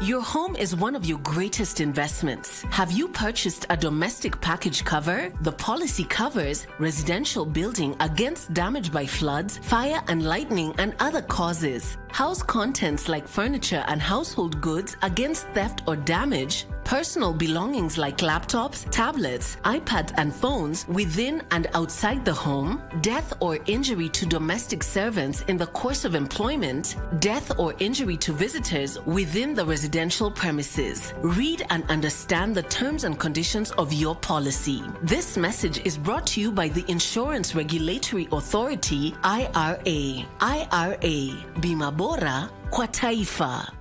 Your home is one of your greatest investments. Have you purchased a domestic package cover? The policy covers residential building against damage by floods, fire and lightning and other causes. House contents like furniture and household goods against theft or damage. Personal belongings like laptops, tablets, iPads and phones within and outside the home. Death or injury to domestic servants in the course of employment. Death or injury to visitors within the residential premises. Read and understand the terms and conditions of your policy. This message is brought to you by the Insurance Regulatory Authority, IRA. IRA, Bima Bora kwa Taifa.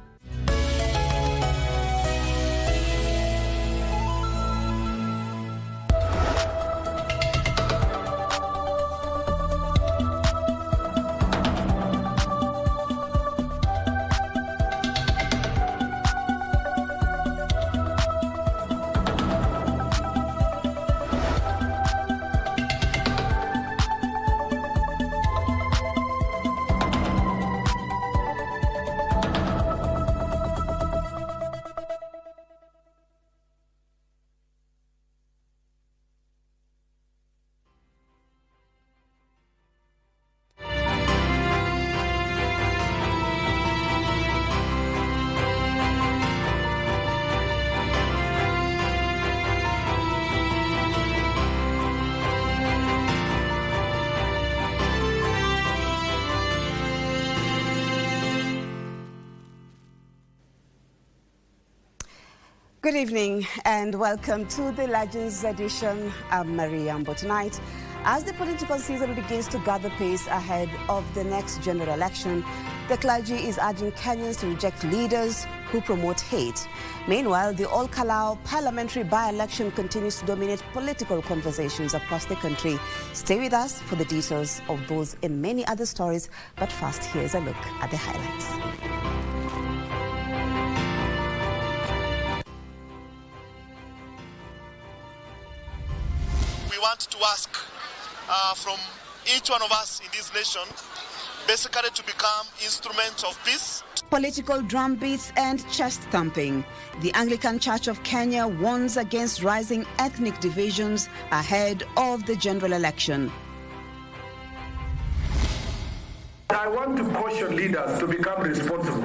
Good evening and welcome to the Legends edition. I'm Yambo. Tonight, as the political season begins to gather pace ahead of the next general election, the clergy is urging Kenyans to reject leaders who promote hate. Meanwhile, the Ol Kalou parliamentary by-election continues to dominate political conversations across the country. Stay with us for the details of those and many other stories, but first, here's a look at the highlights. We want to ask from each one of us in this nation basically to become instruments of peace. Political drumbeats and chest thumping. The Anglican Church of Kenya warns against rising ethnic divisions ahead of the general election. I want to caution leaders to become responsible.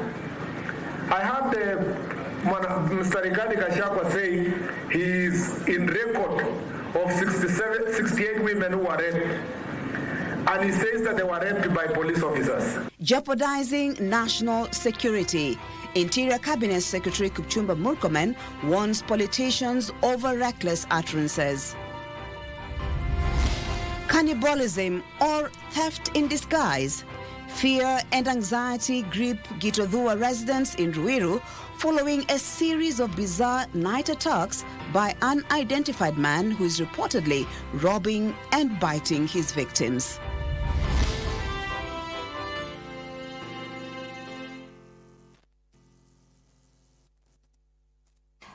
I heard Mr. Rigathi Gachagua say he is in record of 68 women who were raped. And he says that they were raped by police officers. Jeopardizing national security. Interior Cabinet Secretary Kipchumba Murkomen warns politicians over reckless utterances. Cannibalism or theft in disguise. Fear and anxiety grip Gitodhua residents in Ruiru following a series of bizarre night attacks by an unidentified man who is reportedly robbing and biting his victims.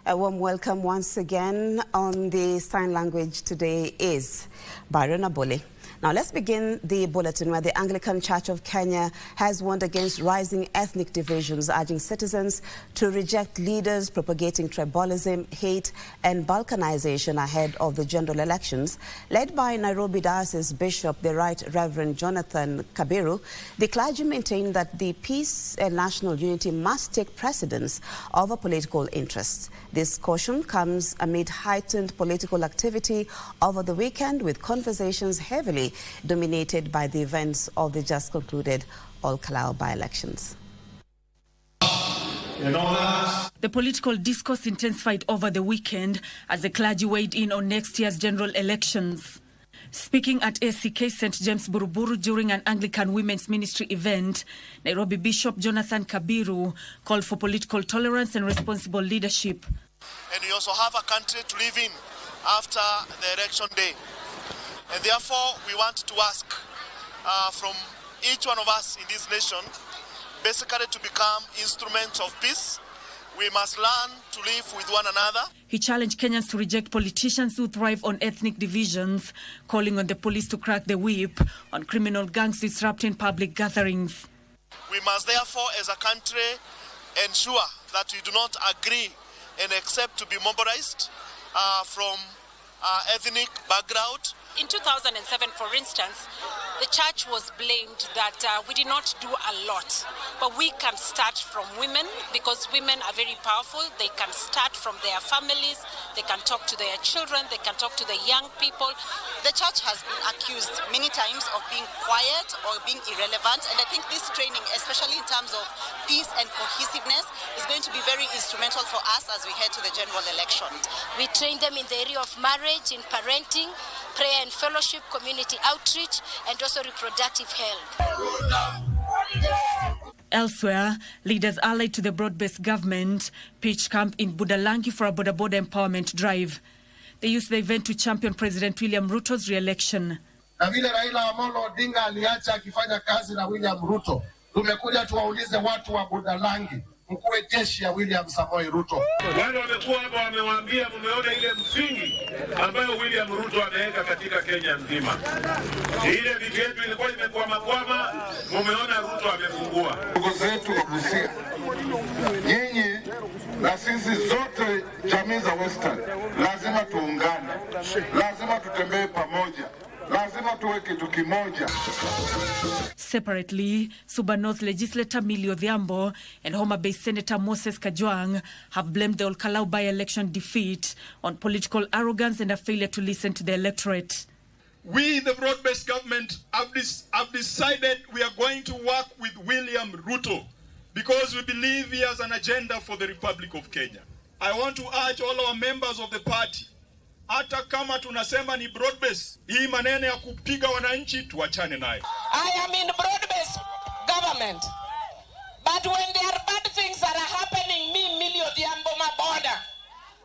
A warm welcome once again. On the sign language today is Byron Abole. Now let's begin the bulletin where the Anglican Church of Kenya has warned against rising ethnic divisions, urging citizens to reject leaders propagating tribalism, hate and balkanization ahead of the general elections. Led by Nairobi Diocese Bishop, the Right Reverend Jonathan Kabiru, the clergy maintained that the peace and national unity must take precedence over political interests. This caution comes amid heightened political activity over the weekend, with conversations heavily dominated by the events of the just concluded Ol Kalou by-elections. The political discourse intensified over the weekend as the clergy weighed in on next year's general elections. Speaking at ACK St. James Buruburu during an Anglican Women's Ministry event, Nairobi Bishop Jonathan Kabiru called for political tolerance and responsible leadership. And we also have a country to live in after the election day. And therefore, we want to ask from each one of us in this nation basically to become instruments of peace. We must learn to live with one another. He challenged Kenyans to reject politicians who thrive on ethnic divisions, calling on the police to crack the whip on criminal gangs disrupting public gatherings. We must therefore, as a country, ensure that we do not agree and accept to be mobilized from ethnic background. In 2007, for instance, the church was blamed that we did not do a lot. But we can start from women, because women are very powerful. They can start from their families. They can talk to their children. They can talk to the young people. The church has been accused many times of being quiet or being irrelevant. And I think this training, especially in terms of peace and cohesiveness, is going to be very instrumental for us as we head to the general election. We train them in the area of marriage, in parenting, prayer and fellowship, community outreach, and also reproductive health. Elsewhere, leaders allied to the broad-based government pitched camp in Budalangi for a boda-boda empowerment drive. They used the event to champion President William Ruto's re-election. Na vile Raila Amolo Odinga aliacha akifanya kazi na William Ruto, tumekuja tuwaulize watu wa Budalangi, mkuu wa jeshi ya William Samoei Ruto. Wale wamekuwa hapa wamewaambia, mumeona ile msingi ambayo William Ruto ameweka katika Kenya nzima. Ile vitu yetu ilikuwa imekwama, mumeona Ruto amefungua. Ndugu zetu wa Busia, nyinyi na sisi zote jamii za Western, lazima tuungane, lazima tutembee pamoja, lazima tuwe kitu kimoja. Separately, Suba North legislator Millie Yambo and Homa Bay Senator Moses Kajwang have blamed the Olkalau by-election defeat on political arrogance and a failure to listen to the electorate. We, the broad-based government, have decided we are going to work with William Ruto because we believe he has an agenda for the Republic of Kenya. I want to urge all our members of the party, hata kama tunasema ni broad-based, hii maneno ya kupiga wananchi tuachane nayo. I am in broad-based government, but when there are bad things that are happening, Millie Yambo Maboda,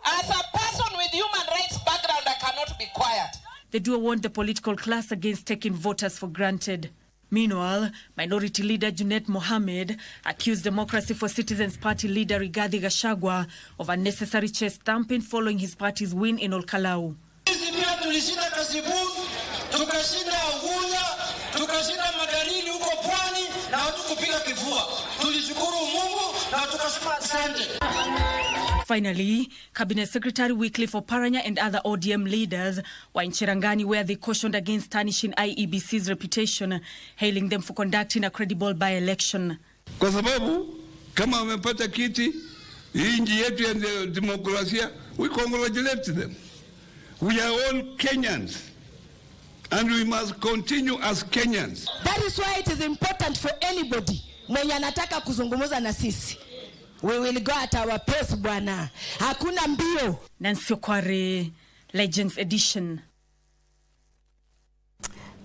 as a person with human rights background, I cannot be quiet. The duo warned the political class against taking voters for granted. Meanwhile, Minority Leader Junet Mohammed accused Democracy for Citizens Party leader Rigathi Gachagua of unnecessary chest thumping following his party's win in Olkalau. Sisi pia tulishinda Kasibuni, tukashinda Ugunya, tukashinda Magalini huko Pwani na hatukupiga kifua. Tulishukuru Mungu na tukasema asante. Finally, Cabinet Secretary Wycliffe Oparanya and other ODM leaders were in Cherangani, where they cautioned against tarnishing IEBC's reputation, hailing them for conducting a credible by-election. Kwa sababu kama wamepata kiti hii nchi yetu ya demokrasia, we congratulate them. We are all Kenyans and we must continue as Kenyans. That is why it is important for anybody mwenye anataka kuzungumza na sisi. We will go at our pace, bwana. Hakuna mbio. Nancy Okware, Legends Edition.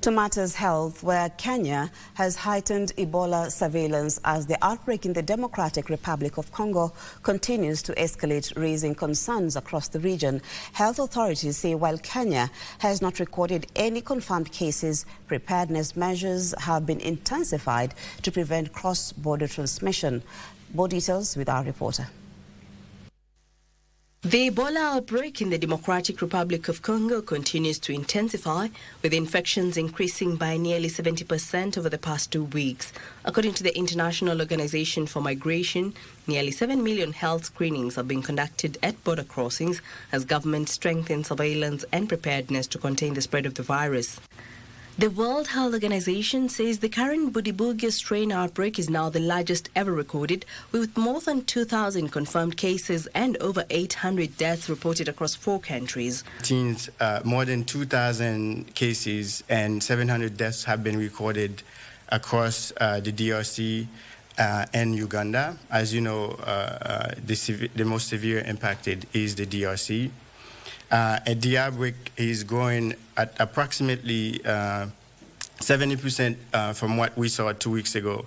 To matters health, where Kenya has heightened Ebola surveillance as the outbreak in the Democratic Republic of Congo continues to escalate, raising concerns across the region. Health authorities say while Kenya has not recorded any confirmed cases, preparedness measures have been intensified to prevent cross-border transmission. More details with our reporter. The Ebola outbreak in the Democratic Republic of Congo continues to intensify, with infections increasing by nearly 70% over the past 2 weeks. According to the International Organization for Migration, nearly 7 million health screenings are being conducted at border crossings as government strengthens surveillance and preparedness to contain the spread of the virus. The World Health Organization says the current Budibugia strain outbreak is now the largest ever recorded, with more than 2,000 confirmed cases and over 800 deaths reported across 4 countries. More than 2,000 cases and 700 deaths have been recorded across the DRC and Uganda. As you know, the most severe impacted is the DRC. And the outbreak is growing at approximately 70% from what we saw 2 weeks ago,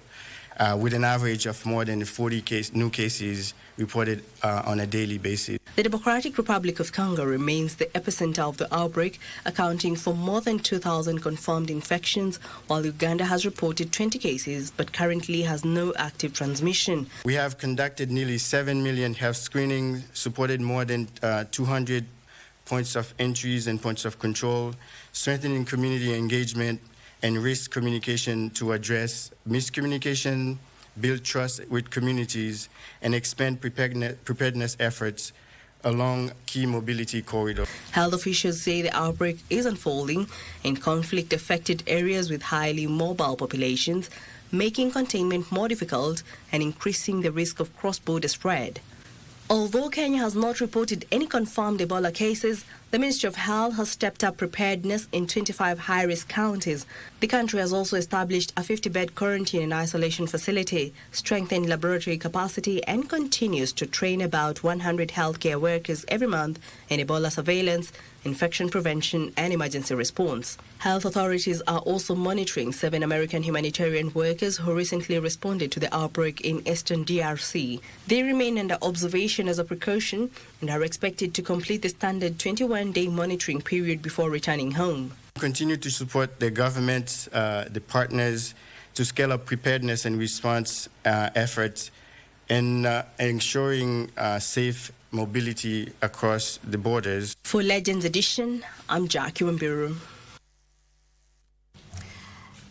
with an average of more than 40 new cases reported on a daily basis. The Democratic Republic of Congo remains the epicenter of the outbreak, accounting for more than 2,000 confirmed infections, while Uganda has reported 20 cases but currently has no active transmission. We have conducted nearly 7 million health screenings, supported more than 200 points of entries and points of control, strengthening community engagement and risk communication to address miscommunication, build trust with communities, and expand preparedness efforts along key mobility corridors. Health officials say the outbreak is unfolding in conflict-affected areas with highly mobile populations, making containment more difficult and increasing the risk of cross-border spread. Although Kenya has not reported any confirmed Ebola cases, the Ministry of Health has stepped up preparedness in 25 high-risk counties. The country has also established a 50-bed quarantine and isolation facility, strengthened laboratory capacity, and continues to train about 100 healthcare workers every month in Ebola surveillance, infection prevention, and emergency response. Health authorities are also monitoring 7 American humanitarian workers who recently responded to the outbreak in eastern DRC. They remain under observation as a precaution and are expected to complete the standard 21-day monitoring period before returning home. Continue to support the government, the partners, to scale up preparedness and response efforts and ensuring safe mobility across the borders. For Legends Edition, I'm Jackie Wambiru.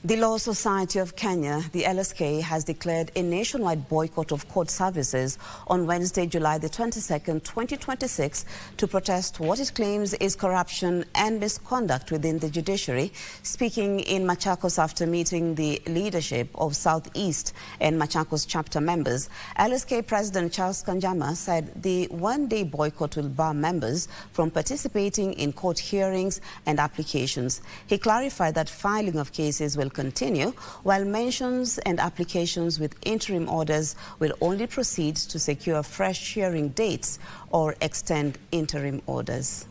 The Law Society of Kenya, the LSK, has declared a nationwide boycott of court services on Wednesday, July the 22nd, 2026, to protest what it claims is corruption and misconduct within the judiciary. Speaking in Machakos after meeting the leadership of Southeast and Machakos chapter members, LSK President Charles Kanjama said the one-day boycott will bar members from participating in court hearings and applications. He clarified that filing of cases will continue, while mentions and applications with interim orders will only proceed to secure fresh hearing dates or extend interim orders.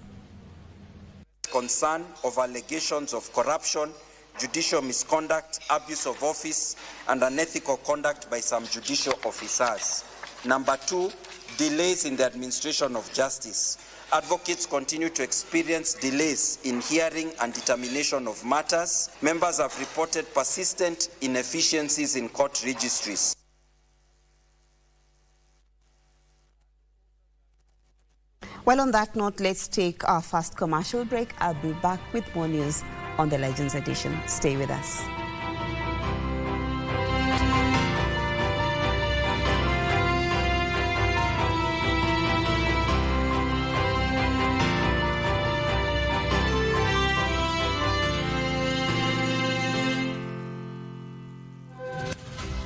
Concern of allegations of corruption, judicial misconduct, abuse of office, and unethical conduct by some judicial officers. Number 2, delays in the administration of justice. Advocates continue to experience delays in hearing and determination of matters. Members have reported persistent inefficiencies in court registries. Well, on that note, let's take our first commercial break. I'll be back with more news on the Legends Edition. Stay with us.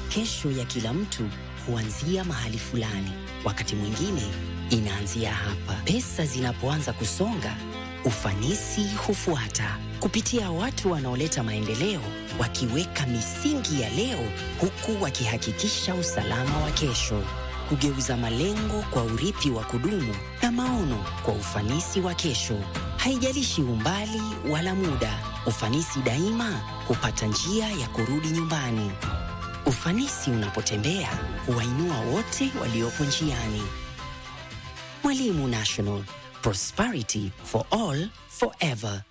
Kesho ya kila mtu huanzia mahali fulani, wakati mwingine inaanzia hapa. Pesa zinapoanza kusonga, ufanisi hufuata. Kupitia watu wanaoleta maendeleo, wakiweka misingi ya leo, huku wakihakikisha usalama wa kesho. Kugeuza malengo kwa urithi wa kudumu na maono kwa ufanisi wa kesho. Haijalishi umbali wala muda, ufanisi daima hupata njia ya kurudi nyumbani. Ufanisi unapotembea, huwainua wote waliopo njiani. Mwalimu National. Prosperity for all, forever.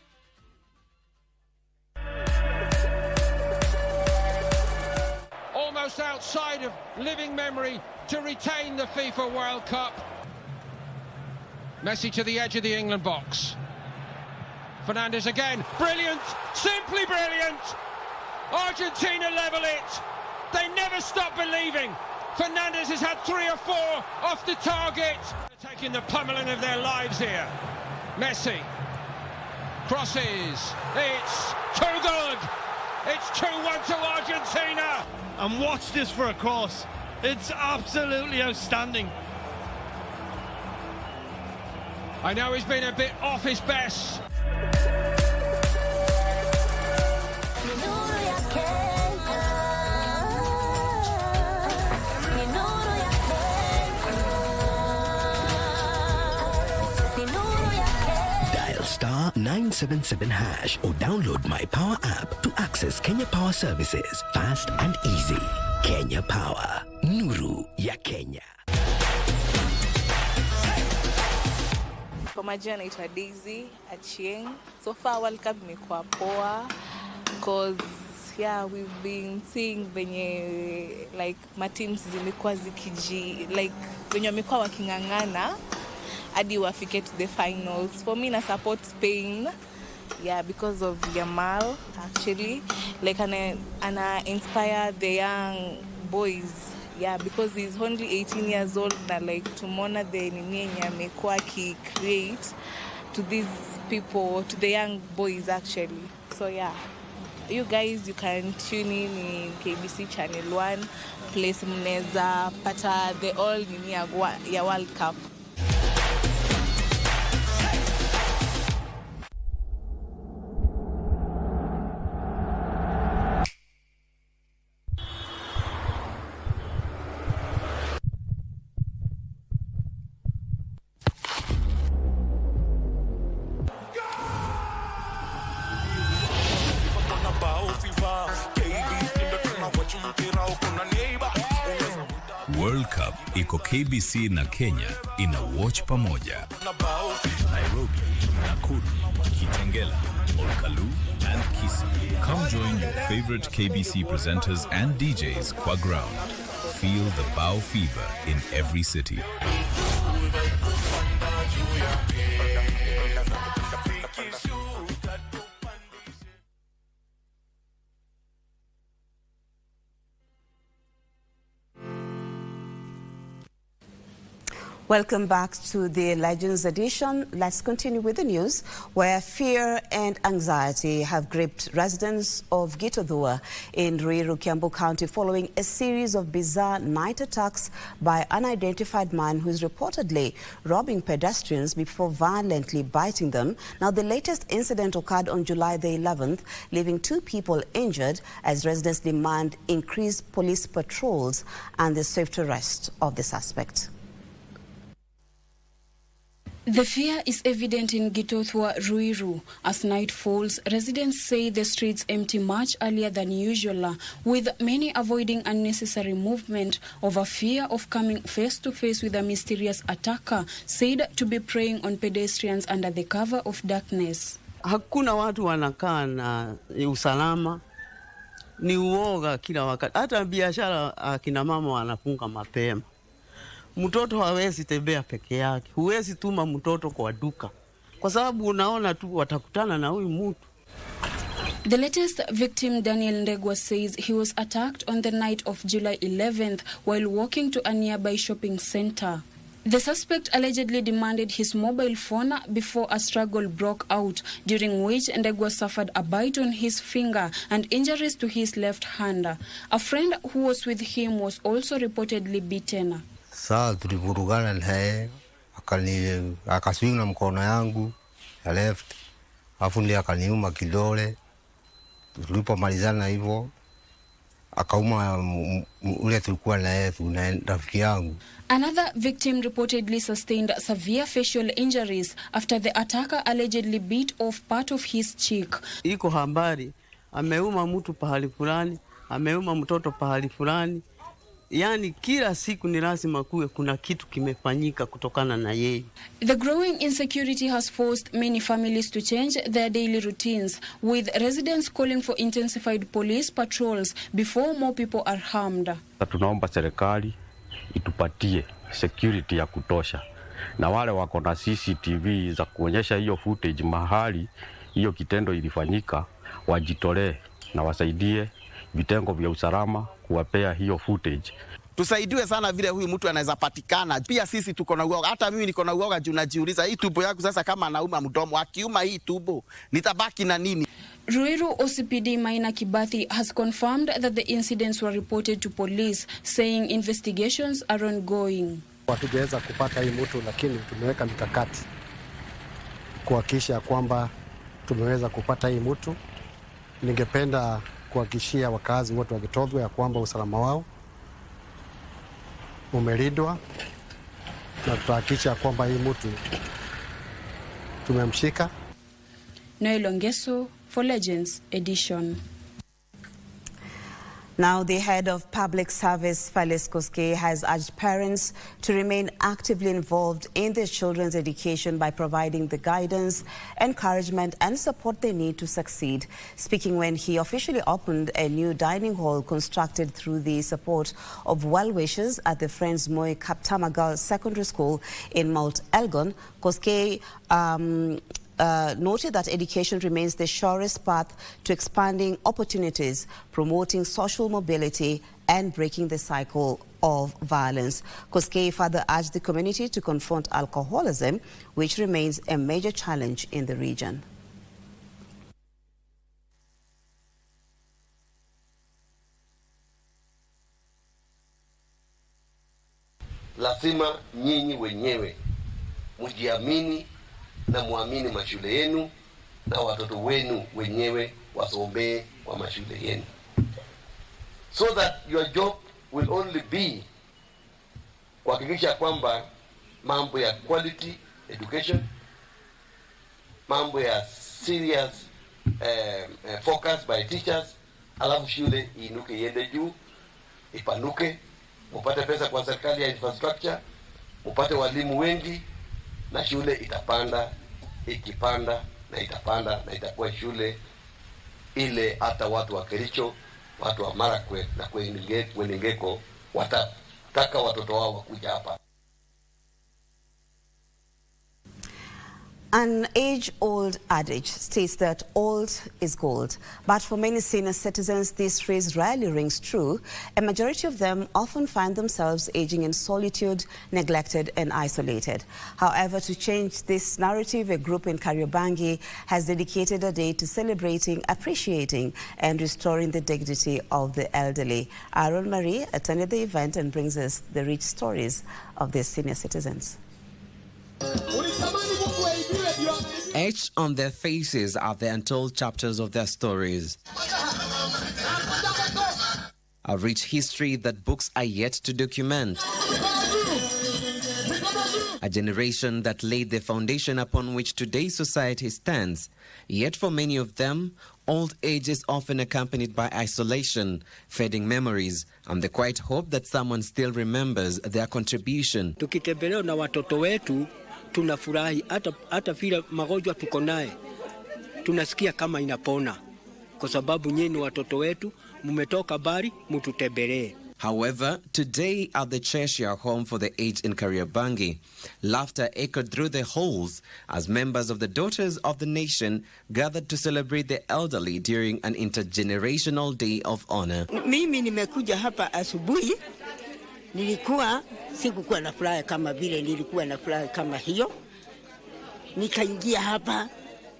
Almost outside of living memory to retain the FIFA World Cup. Messi to the edge of the England box. Fernandes again. Brilliant! Simply brilliant! Argentina level it! They never stop believing. Fernandes has had 3 or 4 off the target. They're taking the pummeling of their lives here. Messi crosses. It's too good. It's 2-1 to Argentina. And watch this for a cross. It's absolutely outstanding. I know he's been a bit off his best. Star 977 hash or download my Power app to access Kenya Power services fast and easy. Kenya Power, nuru ya Kenya. Kwa majina naitwa Daisy Achieng. So far World Cup imekuwa poa because we've been seeing venye like my teams zimekuwa zikiji like venye wamekuwa wakingangana hadi wafike to the finals. For me, I support Spain, because of Yamal, actually. Like, and I inspire the young boys. Yeah, because he's only 18 years old na like tumeona the nini yenye amekuwa create to these people, to the young boys actually. So yeah, you guys, you can tune in KBC Channel 1, place mneza pata the all nini ya World Cup. World Cup iko KBC na Kenya ina watch pamoja. Nairobi, Nakuru, Kitengela, Olkalu and Kisii. Come join your favorite KBC presenters and DJs kwa ground. Feel the bow fever in every city. Welcome back to the Legends edition. Let's continue with the news, where fear and anxiety have gripped residents of Gitodhua in Ruiru, Yambo County following a series of bizarre night attacks by unidentified man who is reportedly robbing pedestrians before violently biting them. Now, the latest incident occurred on July the 11th, leaving 2 people injured as residents demand increased police patrols and the swift arrest of the suspect. The fear is evident in Gitodhua, Ruiru. As night falls, residents say the streets empty much earlier than usual, with many avoiding unnecessary movement over fear of coming face to face with a mysterious attacker said to be preying on pedestrians under the cover of darkness. Hakuna watu wanakaa na usalama, ni uoga kila wakati. Hata biashara akina mama wanafunga mapema. Mtoto hawezi tembea peke yake. Huwezi tuma mtoto kwa duka, kwa sababu unaona tu watakutana na huyu mtu. The latest victim, Daniel Ndegwa, says he was attacked on the night of July 11th while walking to a nearby shopping center. The suspect allegedly demanded his mobile phone before a struggle broke out, during which Ndegwa suffered a bite on his finger and injuries to his left hand. A friend who was with him was also reportedly beaten. Saa tulivurugana naye, akaswing na mkono yangu ya left, afu ndiye akaniuma kidole. Tulipomalizana hivyo, akauma ule tulikuwa naye rafiki yangu. Another victim reportedly sustained severe facial injuries after the attacker allegedly beat off part of his cheek. Iko habari, ameuma mtu pahali fulani, ameuma mtoto pahali fulani. Yani kila siku ni lazima kuwe kuna kitu kimefanyika kutokana na yeye. The growing insecurity has forced many families to change their daily routines, with residents calling for intensified police patrols before more people are harmed. Tunaomba serikali itupatie security ya kutosha, na wale wako na CCTV za kuonyesha hiyo footage mahali hiyo kitendo ilifanyika, wajitolee na wasaidie vitengo vya usalama kuwapea hiyo footage. Tusaidiwe sana vile huyu mtu anaweza patikana. Pia sisi tuko na uoga, hata mimi niko na uoga juu najiuliza hii tubo yangu sasa kama anauma mdomo, akiuma hii tubo nitabaki na nini? Ruiru OCPD Maina Kibathi has confirmed that the incidents were reported to police, saying investigations are ongoing. Hatujaweza kupata hii mtu, lakini tumeweka mikakati kuhakikisha kwamba tumeweza kupata hii mtu. Ningependa kuhakikishia wakazi wote wa Gitodhua ya kwamba usalama wao umelindwa, na tutahakikisha kwamba hii mtu tumemshika. Noel Ongeso for Legends Edition. Now, the head of public service, Felix Koske, has urged parents to remain actively involved in their children's education by providing the guidance, encouragement and support they need to succeed. Speaking when he officially opened a new dining hall constructed through the support of well-wishers at the Friends Moi Kaptamagal Secondary School in Mount Elgon, Koske noted that education remains the surest path to expanding opportunities, promoting social mobility and breaking the cycle of violence. Koskei further urged the community to confront alcoholism, which remains a major challenge in the region. Lazima nyinyi wenyewe mujiamini na muamini mashule yenu na watoto wenu wenyewe wasomee kwa mashule yenu, so that your job will only be kuhakikisha kwamba mambo ya quality education, mambo ya serious focus by teachers, alafu shule iinuke iende juu, ipanuke, mupate pesa kwa serikali ya infrastructure, mupate walimu wengi, na shule itapanda, ikipanda na itapanda, na itakuwa shule ile hata watu wa Kericho, watu wa Marakwet na Kwenengeko watataka watoto wao wakuja hapa. An age-old adage states that old is gold, but for many senior citizens, this phrase rarely rings true. A majority of them often find themselves aging in solitude, neglected and isolated. However, to change this narrative, a group in Kariobangi has dedicated a day to celebrating, appreciating and restoring the dignity of the elderly. Aaron Marie attended the event and brings us the rich stories of these senior citizens. Etched on their faces are the untold chapters of their stories. A rich history that books are yet to document. A generation that laid the foundation upon which today's society stands. Yet for many of them, old age is often accompanied by isolation, fading memories, and the quiet hope that someone still remembers their contribution. Tukitembelea na watoto wetu, tunafurahi hata vile magonjwa tuko naye tunasikia kama inapona, kwa sababu nyinyi watoto wetu mmetoka bari mtutembelee. However, today at the Cheshire Home for the Aged in Kariobangi, laughter echoed through the halls as members of the Daughters of the Nation gathered to celebrate the elderly during an intergenerational day of honor. Mimi nimekuja hapa asubuhi, sikukuwa na furaha kama vile nilikuwa na furaha kama hiyo. Nikaingia hapa,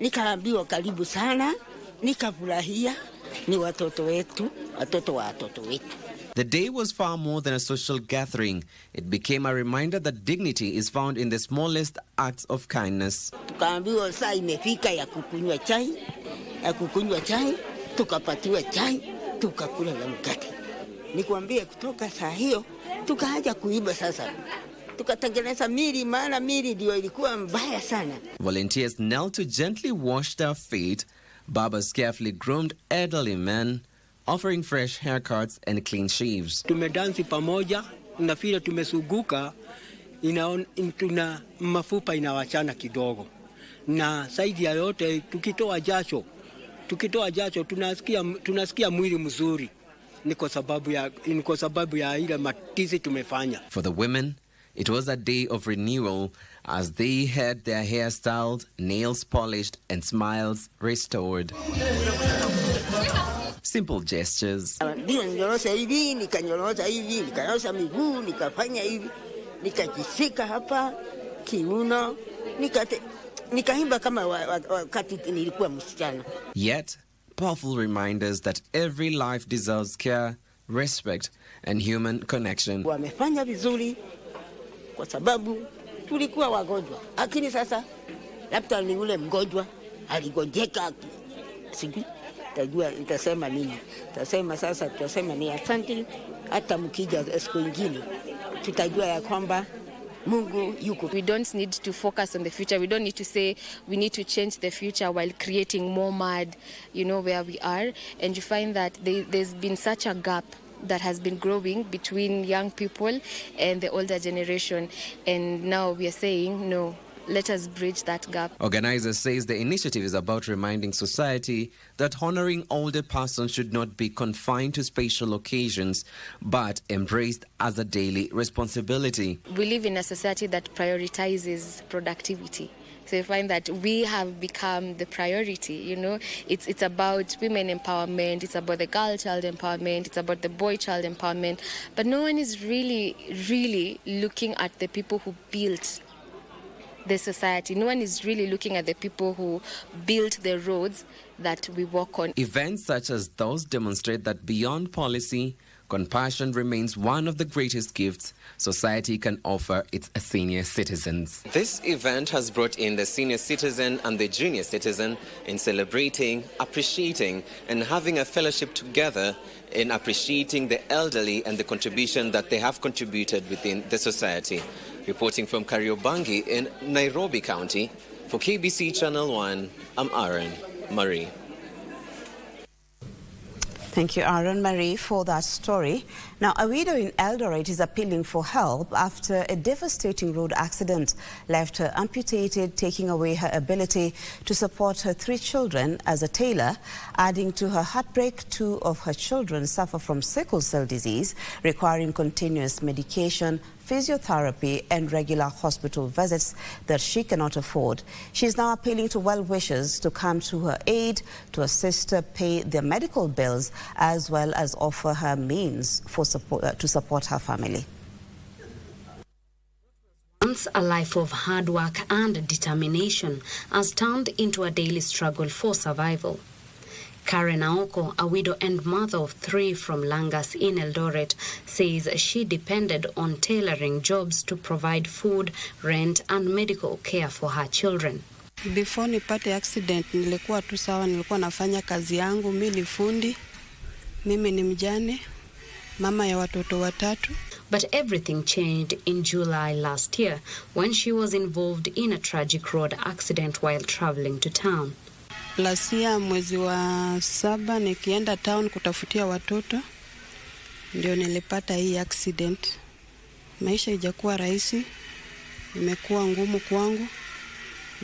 nikaambiwa karibu sana, nikafurahia, ni watoto wetu, watoto wa watoto wetu. The day was far more than a social gathering. It became a reminder that dignity is found in the smallest acts of kindness. Tukaambiwa saa imefika ya kukunywa chai, tukapatiwa chai, tukakula na mkate. Nikwambie kutoka saa hiyo tukaanza kuiba sasa. Tukatengeneza mili, maana mili ndio ilikuwa mbaya sana. Volunteers knelt to gently wash their feet. Barbers carefully groomed elderly men, offering fresh haircuts and clean shaves. Tumedansi pamoja, na vile tumesuguka, tuna mafupa inawachana kidogo. Na zaidi ya yote tukitoa jasho tunasikia mwili mzuri. Ni kwa sababu ya ile matizi tumefanya. For the women, it was a day of renewal as they had their hair styled, nails polished and smiles restored. Simple gestures. Nikanyorosa hivi, nikanyorosa miguu, nikafanya hivi, nikajishika hapa kiuno, nikaimba kama wakati nilikuwa msichana. Yet, powerful reminders that every life deserves care, respect and human connection. Wamefanya vizuri kwa sababu tulikuwa wagonjwa. Lakini sasa labda ni ule mgonjwa aligonjeka, sijui tajua nitasema nini. Tutasema ni asante, hata mkija siku nyingine tutajua ya kwamba Mungu yuko. We don't need to focus on the future. We don't need to say we need to change the future while creating more mud, where we are. And you find that there's been such a gap that has been growing between young people and the older generation. And now we are saying, no, let us bridge that gap. Organizers says the initiative is about reminding society that honoring older persons should not be confined to special occasions, but embraced as a daily responsibility. We live in a society that prioritizes productivity. So you find that we have become the priority, you know. It's about women empowerment, it's about the girl-child empowerment, it's about the boy-child empowerment, but no one is really looking at the people who built the society. No one is really looking at the people who built the roads that we walk on. Events such as those demonstrate that beyond policy, compassion remains one of the greatest gifts society can offer its senior citizens. This event has brought in the senior citizen and the junior citizen in celebrating, appreciating, and having a fellowship together in appreciating the elderly and the contribution that they have contributed within the society. Reporting from Kariobangi in Nairobi County, for KBC Channel 1, I'm Aaron Marie. Thank you, Aaron Marie, for that story. Now, a widow in Eldoret is appealing for help after a devastating road accident left her amputated, taking away her ability to support her 3 children as a tailor. Adding to her heartbreak, 2 of her children suffer from sickle cell disease, requiring continuous medication, physiotherapy and regular hospital visits that she cannot afford. She is now appealing to well-wishers to come to her aid to assist her pay their medical bills, as well as offer her means for support, to support her family. Once a life of hard work and determination has turned into a daily struggle for survival. Karen Aoko, a widow and mother of 3 from Langas in Eldoret, says she depended on tailoring jobs to provide food, rent and medical care for her children. Before nipate accident nilikuwa tu sawa, nilikuwa nafanya kazi yangu, mimi ni fundi, mimi ni mjane, mama ya watoto 3. But everything changed in July last year when she was involved in a tragic road accident while traveling to town. Last year mwezi wa 7 nikienda town kutafutia watoto ndio nilipata hii accident. Maisha ijakuwa rahisi, imekuwa ngumu kwangu.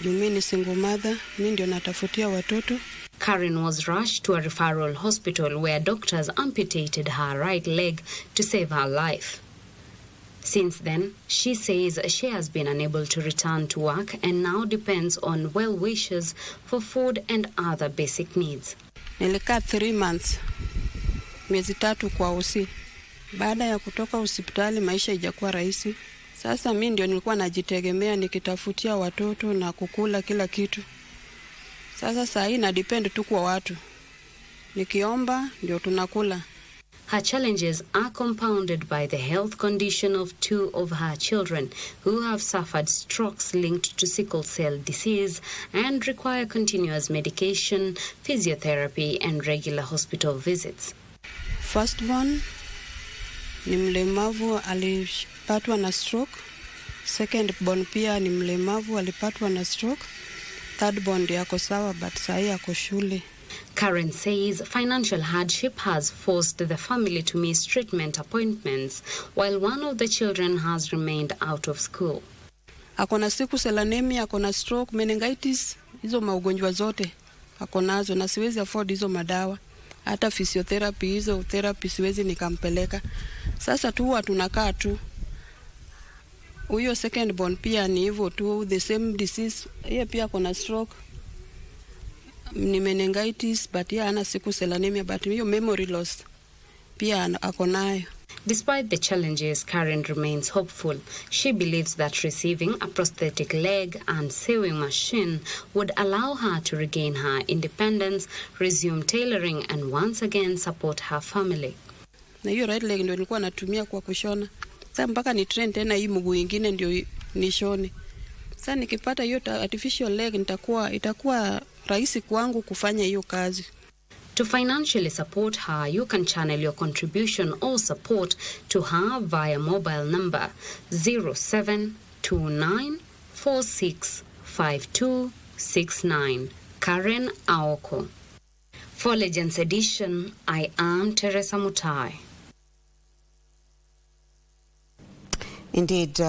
Mimi ni single mother, mimi ndio natafutia watoto. Karen was rushed to a referral hospital where doctors amputated her right leg to save her life. Since then, she says she has been unable to return to work and now depends on well-wishers for food and other basic needs. Nilikaa 3 months, miezi 3 kwa usi. Baada ya kutoka hospitali maisha ijakuwa rahisi. Sasa mimi ndio nilikuwa najitegemea nikitafutia watoto na kukula kila kitu. Sasa saa hii na depend tu kwa watu. Nikiomba ndio tunakula. Her challenges are compounded by the health condition of 2 of her children who have suffered strokes linked to sickle cell disease and require continuous medication, physiotherapy and regular hospital visits. First one ni mlemavu, alipatwa na stroke. Second born pia ni mlemavu, alipatwa na stroke. Third born yako sawa but sahi yako shule. Karen says financial hardship has forced the family to miss treatment appointments, while one of the children has remained out of school. Akona sickle cell anemia, akona stroke, meningitis, hizo maugonjwa zote akonazo na siwezi afford hizo madawa. Hata physiotherapy, hizo therapy siwezi nikampeleka. Sasa tu huwa tunakaa tu. Huyo second born pia ni hivyo tu, the same disease. Yeye pia akona stroke, ni meningitis, but yeye ana sickle cell anemia, but hiyo memory loss pia akonayo. Despite the challenges, Karen remains hopeful. She believes that receiving a prosthetic leg and sewing machine would allow her to regain her independence, resume tailoring, and once again support her family. Na hiyo right leg ndio nilikuwa natumia kwa kushona. Sasa mpaka ni train tena hii mguu mwingine ndio nishone. Sasa nikipata hiyo artificial leg itakuwa rahisi kwangu kufanya hiyo kazi. To financially support her, you can channel your contribution or support to her via mobile number 0729465269. Karen Aoko. For Legends Edition, I am Teresa Mutai. Indeed,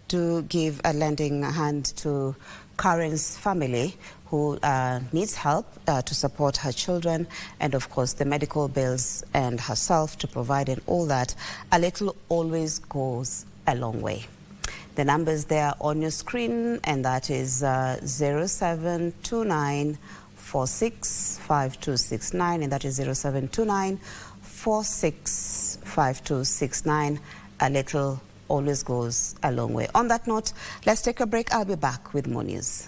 to give a lending hand to Karen's family, who needs help to support her children and, of course, the medical bills and herself to provide and all that. A little always goes a long way. The numbers there on your screen, and that is 0729 465269, and that is 0729 465269. A little always goes a long way. On that note, let's take a break. I'll be back with more news.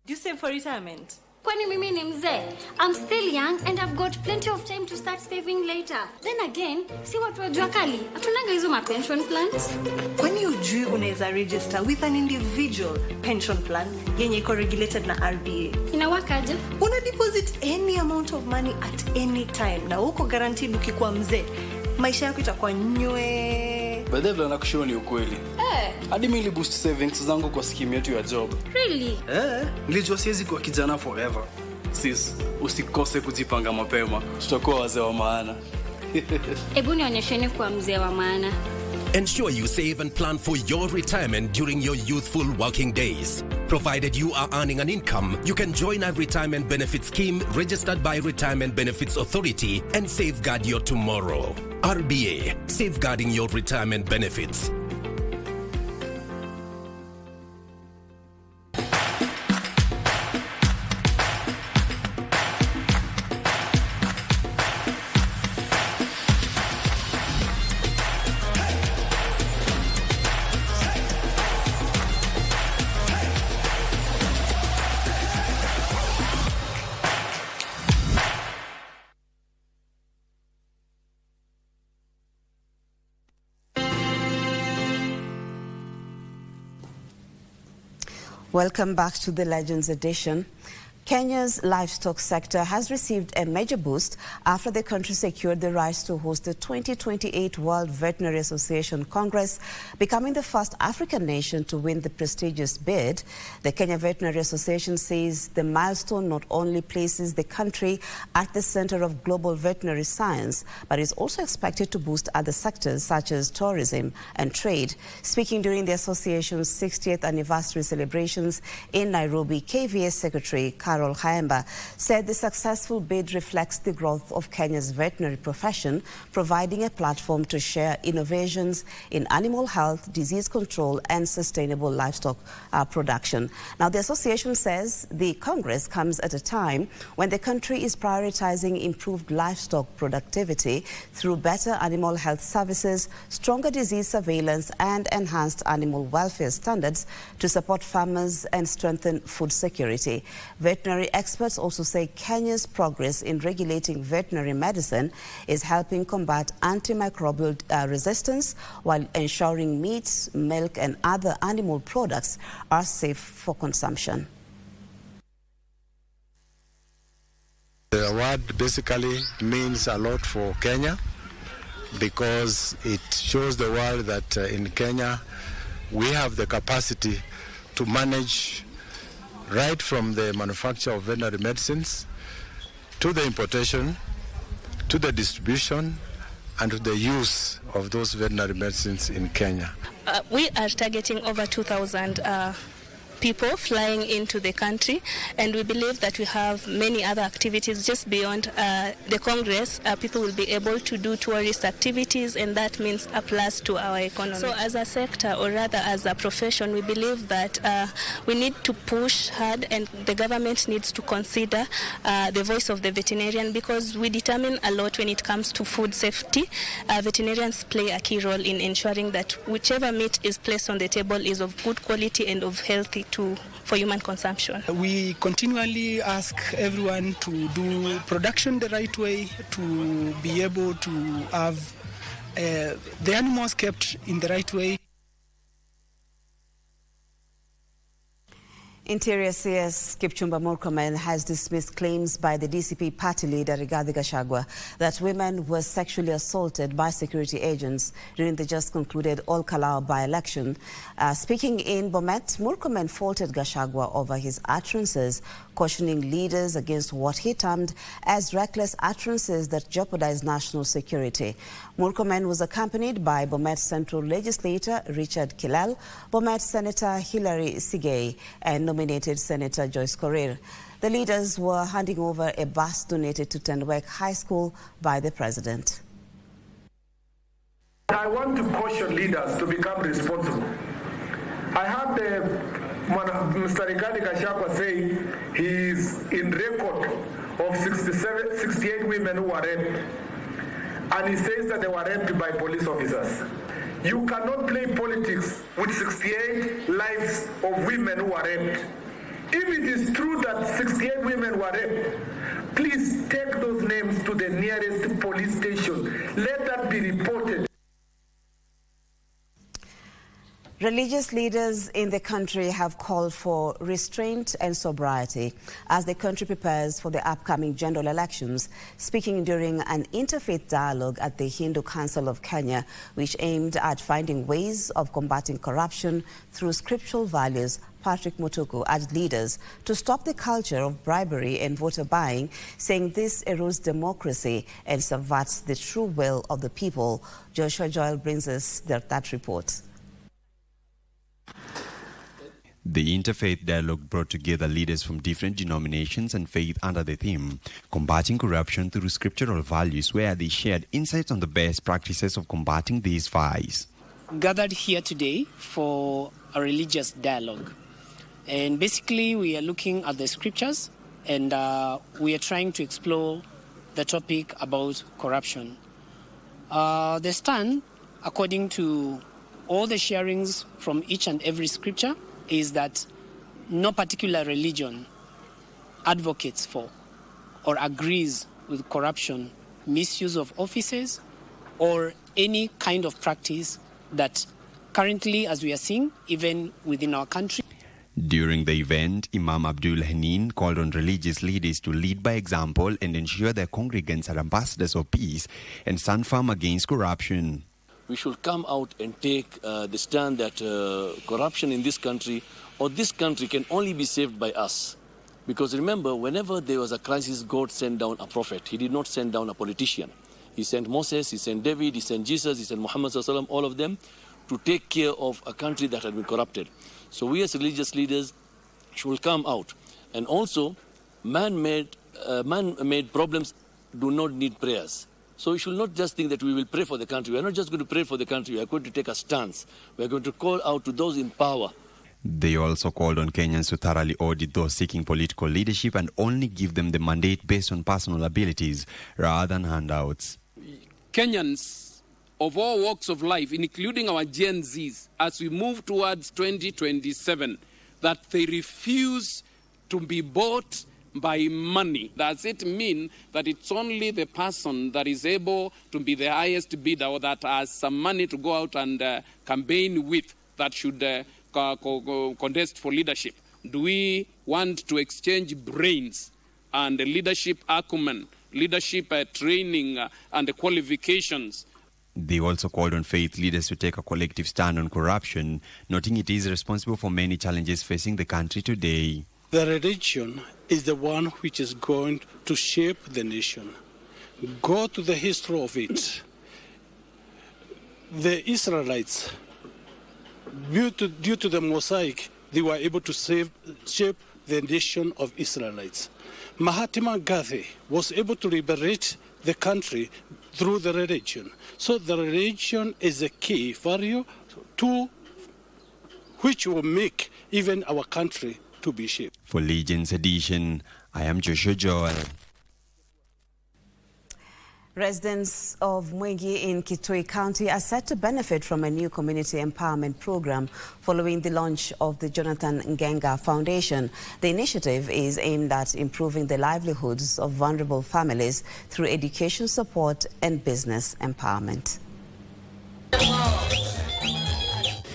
Do you save for retirement? Kwani mimi ni mzee? I'm still young and I've got plenty of time to start saving later. Then again, si watu wa jua kali, hatunanga hizo ma pension plans. Kwani ujui unaweza register with an individual pension plan yenye iko regulated na RBA? Inawakaje? Una deposit any amount of money at any time na uko guaranteed ukikuwa mzee. Maisha yako itakuwa nywe. Baadaye vile nakushua ni ukweli. Hadi mimi boost savings zangu kwa scheme yetu ya job. Really? Nilijua siwezi kuwa kijana forever. Sis, usikose kujipanga mapema. Tutakuwa wazee wa maana. Hebu nionyesheni kuwa mzee wa maana. Ensure you save and plan for your retirement during your youthful working days. Provided you are earning an income, you can join a retirement benefit scheme registered by Retirement Benefits Authority and safeguard your tomorrow. RBA, safeguarding your retirement benefits. Welcome back to the Legends edition. Kenya's livestock sector has received a major boost after the country secured the rights to host the 2028 World Veterinary Association Congress, becoming the first African nation to win the prestigious bid. The Kenya Veterinary Association says the milestone not only places the country at the center of global veterinary science, but is also expected to boost other sectors such as tourism and trade. Speaking during the association's 60th anniversary celebrations in Nairobi, KVS Secretary Carol Yambo said the successful bid reflects the growth of Kenya's veterinary profession, providing a platform to share innovations in animal health, disease control, and sustainable livestock production. Now, the association says the Congress comes at a time when the country is prioritizing improved livestock productivity through better animal health services, stronger disease surveillance, and enhanced animal welfare standards to support farmers and strengthen food security. Veterinary experts also say Kenya's progress in regulating veterinary medicine is helping combat antimicrobial resistance while ensuring meat, milk, and other animal products are safe for consumption. The award basically means a lot for Kenya because it shows the world that in Kenya we have the capacity to manage right from the manufacture of veterinary medicines to the importation, to the distribution, and to the use of those veterinary medicines in Kenya. We are targeting over 2,000 people flying into the country, and we believe that we have many other activities just beyond the Congress. People will be able to do tourist activities, and that means a plus to our economy. So as a sector, or rather as a profession, we believe that we need to push hard, and the government needs to consider the voice of the veterinarian, because we determine a lot when it comes to food safety. Veterinarians play a key role in ensuring that whichever meat is placed on the table is of good quality and of healthy for human consumption. We continually ask everyone to do production the right way, to be able to have the animals kept in the right way. Interior CS Kipchumba Murkomen has dismissed claims by the DCP party leader Rigathi Gachagua that women were sexually assaulted by security agents during the just concluded Ol-Kalou by-election. Speaking in Bomet, Murkomen faulted Gachagua over his utterances, cautioning leaders against what he termed as reckless utterances that jeopardize national security. Murkomen was accompanied by Bomet Central Legislator Richard Kilel, Bomet Senator Hilary Sigei, and nominated Senator Joyce Korir. The leaders were handing over a bus donated to Tendwek High School by the president. I want to caution leaders to become responsible. I heard Mr. Rigathi Gachagua say he is in record of 68 women who were raped. And he says that they were raped by police officers. You cannot play politics with 68 lives of women who were raped. If it is true that 68 women were raped, please take those names to the nearest police station. Let that be reported. Religious leaders in the country have called for restraint and sobriety as the country prepares for the upcoming general elections. Speaking during an interfaith dialogue at the Hindu Council of Kenya, which aimed at finding ways of combating corruption through scriptural values, Patrick Mutuku urged leaders to stop the culture of bribery and voter buying, saying this erodes democracy and subverts the true will of the people. Joshua Joel brings us that report. The interfaith dialogue brought together leaders from different denominations and faith under the theme, Combating Corruption Through Scriptural Values, where they shared insights on the best practices of combating these vices. Gathered here today for a religious dialogue. And basically we are looking at the scriptures and we are trying to explore the topic about corruption. The stand, according to all the sharings from each and every scripture, is that no particular religion advocates for or agrees with corruption, misuse of offices, or any kind of practice that currently, as we are seeing, even within our country. During the event, Imam Abdul Hanin called on religious leaders to lead by example and ensure their congregants are ambassadors of peace and stand firm against corruption. We should come out and take the stand that corruption in this country or this country can only be saved by us. Because remember, whenever there was a crisis, God sent down a prophet. He did not send down a politician. He sent Moses, he sent David, he sent Jesus, he sent Muhammad sallallahu alaihi wasallam, all of them, to take care of a country that had been corrupted. So we as religious leaders should come out. And also, man-made problems do not need prayers. So we should not just think that we will pray for the country. We are not just going to pray for the country. We are going to take a stance. We are going to call out to those in power. They also called on Kenyans to thoroughly audit those seeking political leadership and only give them the mandate based on personal abilities rather than handouts. Kenyans of all walks of life, including our Gen Zs, as we move towards 2027, that they refuse to be bought by money. Does it mean that it's only the person that is able to be the highest bidder or that has some money to go out and campaign with that should contest for leadership? Do we want to exchange brains and leadership acumen, leadership training and qualifications? They also called on faith leaders to take a collective stand on corruption, noting it is responsible for many challenges facing the country today. The religion is the one which is going to shape the nation. Go to the history of it. The Israelites, due to the mosaic, they were able to shape the nation of Israelites. Mahatma Gandhi was able to liberate the country through the religion. So the religion is a key value to which will make even our country to be shaped. For Legends Edition, I am Joshua Joel. Residents of Mwingi in Kitui County are set to benefit from a new community empowerment program following the launch of the Jonathan Ngenga Foundation. The initiative is aimed at improving the livelihoods of vulnerable families through education support and business empowerment.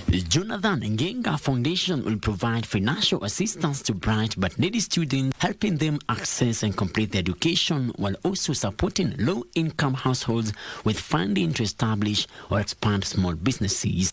The Jonathan Ngenga Foundation will provide financial assistance to bright but needy students, helping them access and complete their education while also supporting low-income households with funding to establish or expand small businesses.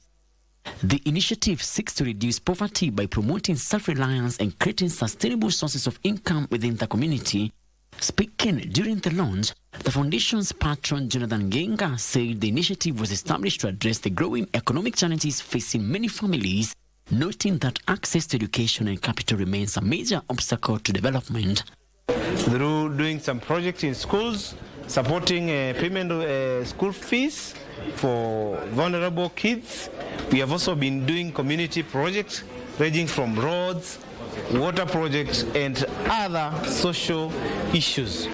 The initiative seeks to reduce poverty by promoting self-reliance and creating sustainable sources of income within the community. Speaking during the launch, the foundation's patron Jonathan Ngenga said the initiative was established to address the growing economic challenges facing many families noting that access to education and capital remains a major obstacle to development. Through doing some projects in schools, supporting payment of school fees for vulnerable kids. We have also been doing community projects ranging from roads, water projects, and other social issues.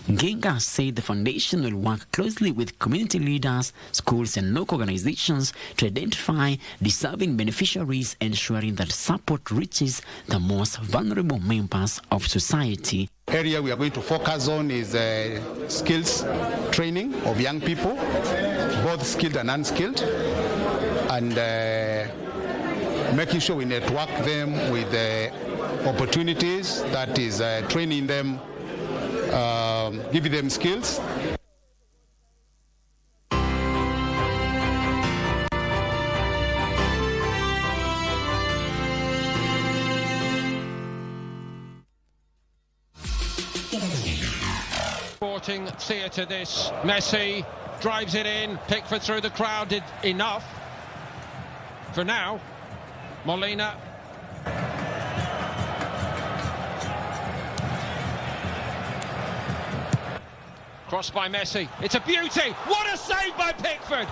Ngenga said the foundation will work closely with community leaders, schools, and local organizations to identify deserving beneficiaries, ensuring that support reaches the most vulnerable members of society. Area we are going to focus on is skills training of young people, both skilled and unskilled, and making sure we network them with opportunities, that is training them, giving them skills. Sporting theatre this. Messi drives it in. Pickford through the crowd did enough. For now, Molina. Crossed by Messi. It's a beauty. What a save by Pickford.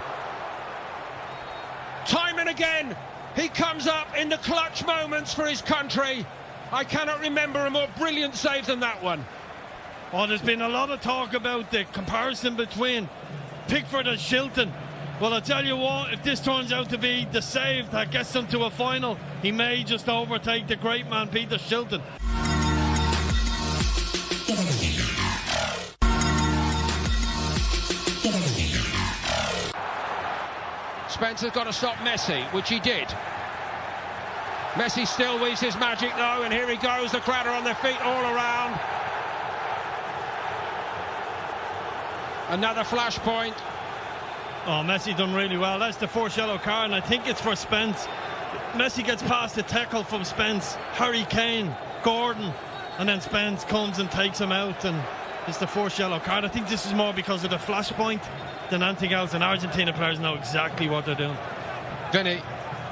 Time and again, he comes up in the clutch moments for his country. I cannot remember a more brilliant save than that one. Oh, there's been a lot of talk about the comparison between Pickford and Shilton. Well, I'll tell you what, if this turns out to be the save that gets them to a final, he may just overtake the great man Peter Shilton. Spencer's got to stop Messi, which he did. Messi still weaves his magic though, and here he goes. The crowd are on their feet all around. Another flashpoint. Oh, Messi done really well. That's the first yellow card, and I think it's for Spence. Messi gets past the tackle from Spence, Harry Kane, Gordon, and then Spence comes and takes him out, and it's the first yellow card. I think this is more because of the flashpoint than anything else, and Argentina players know exactly what they're doing. Vinny,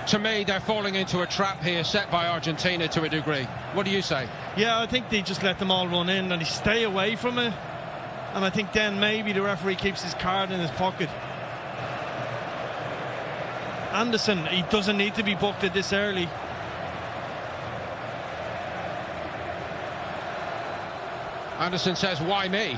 to me, they're falling into a trap here set by Argentina to a degree. What do you say? Yeah, I think they just let them all run in and they stay away from it. And I think then maybe the referee keeps his card in his pocket. Anderson, he doesn't need to be booked at this early. Anderson says, why me?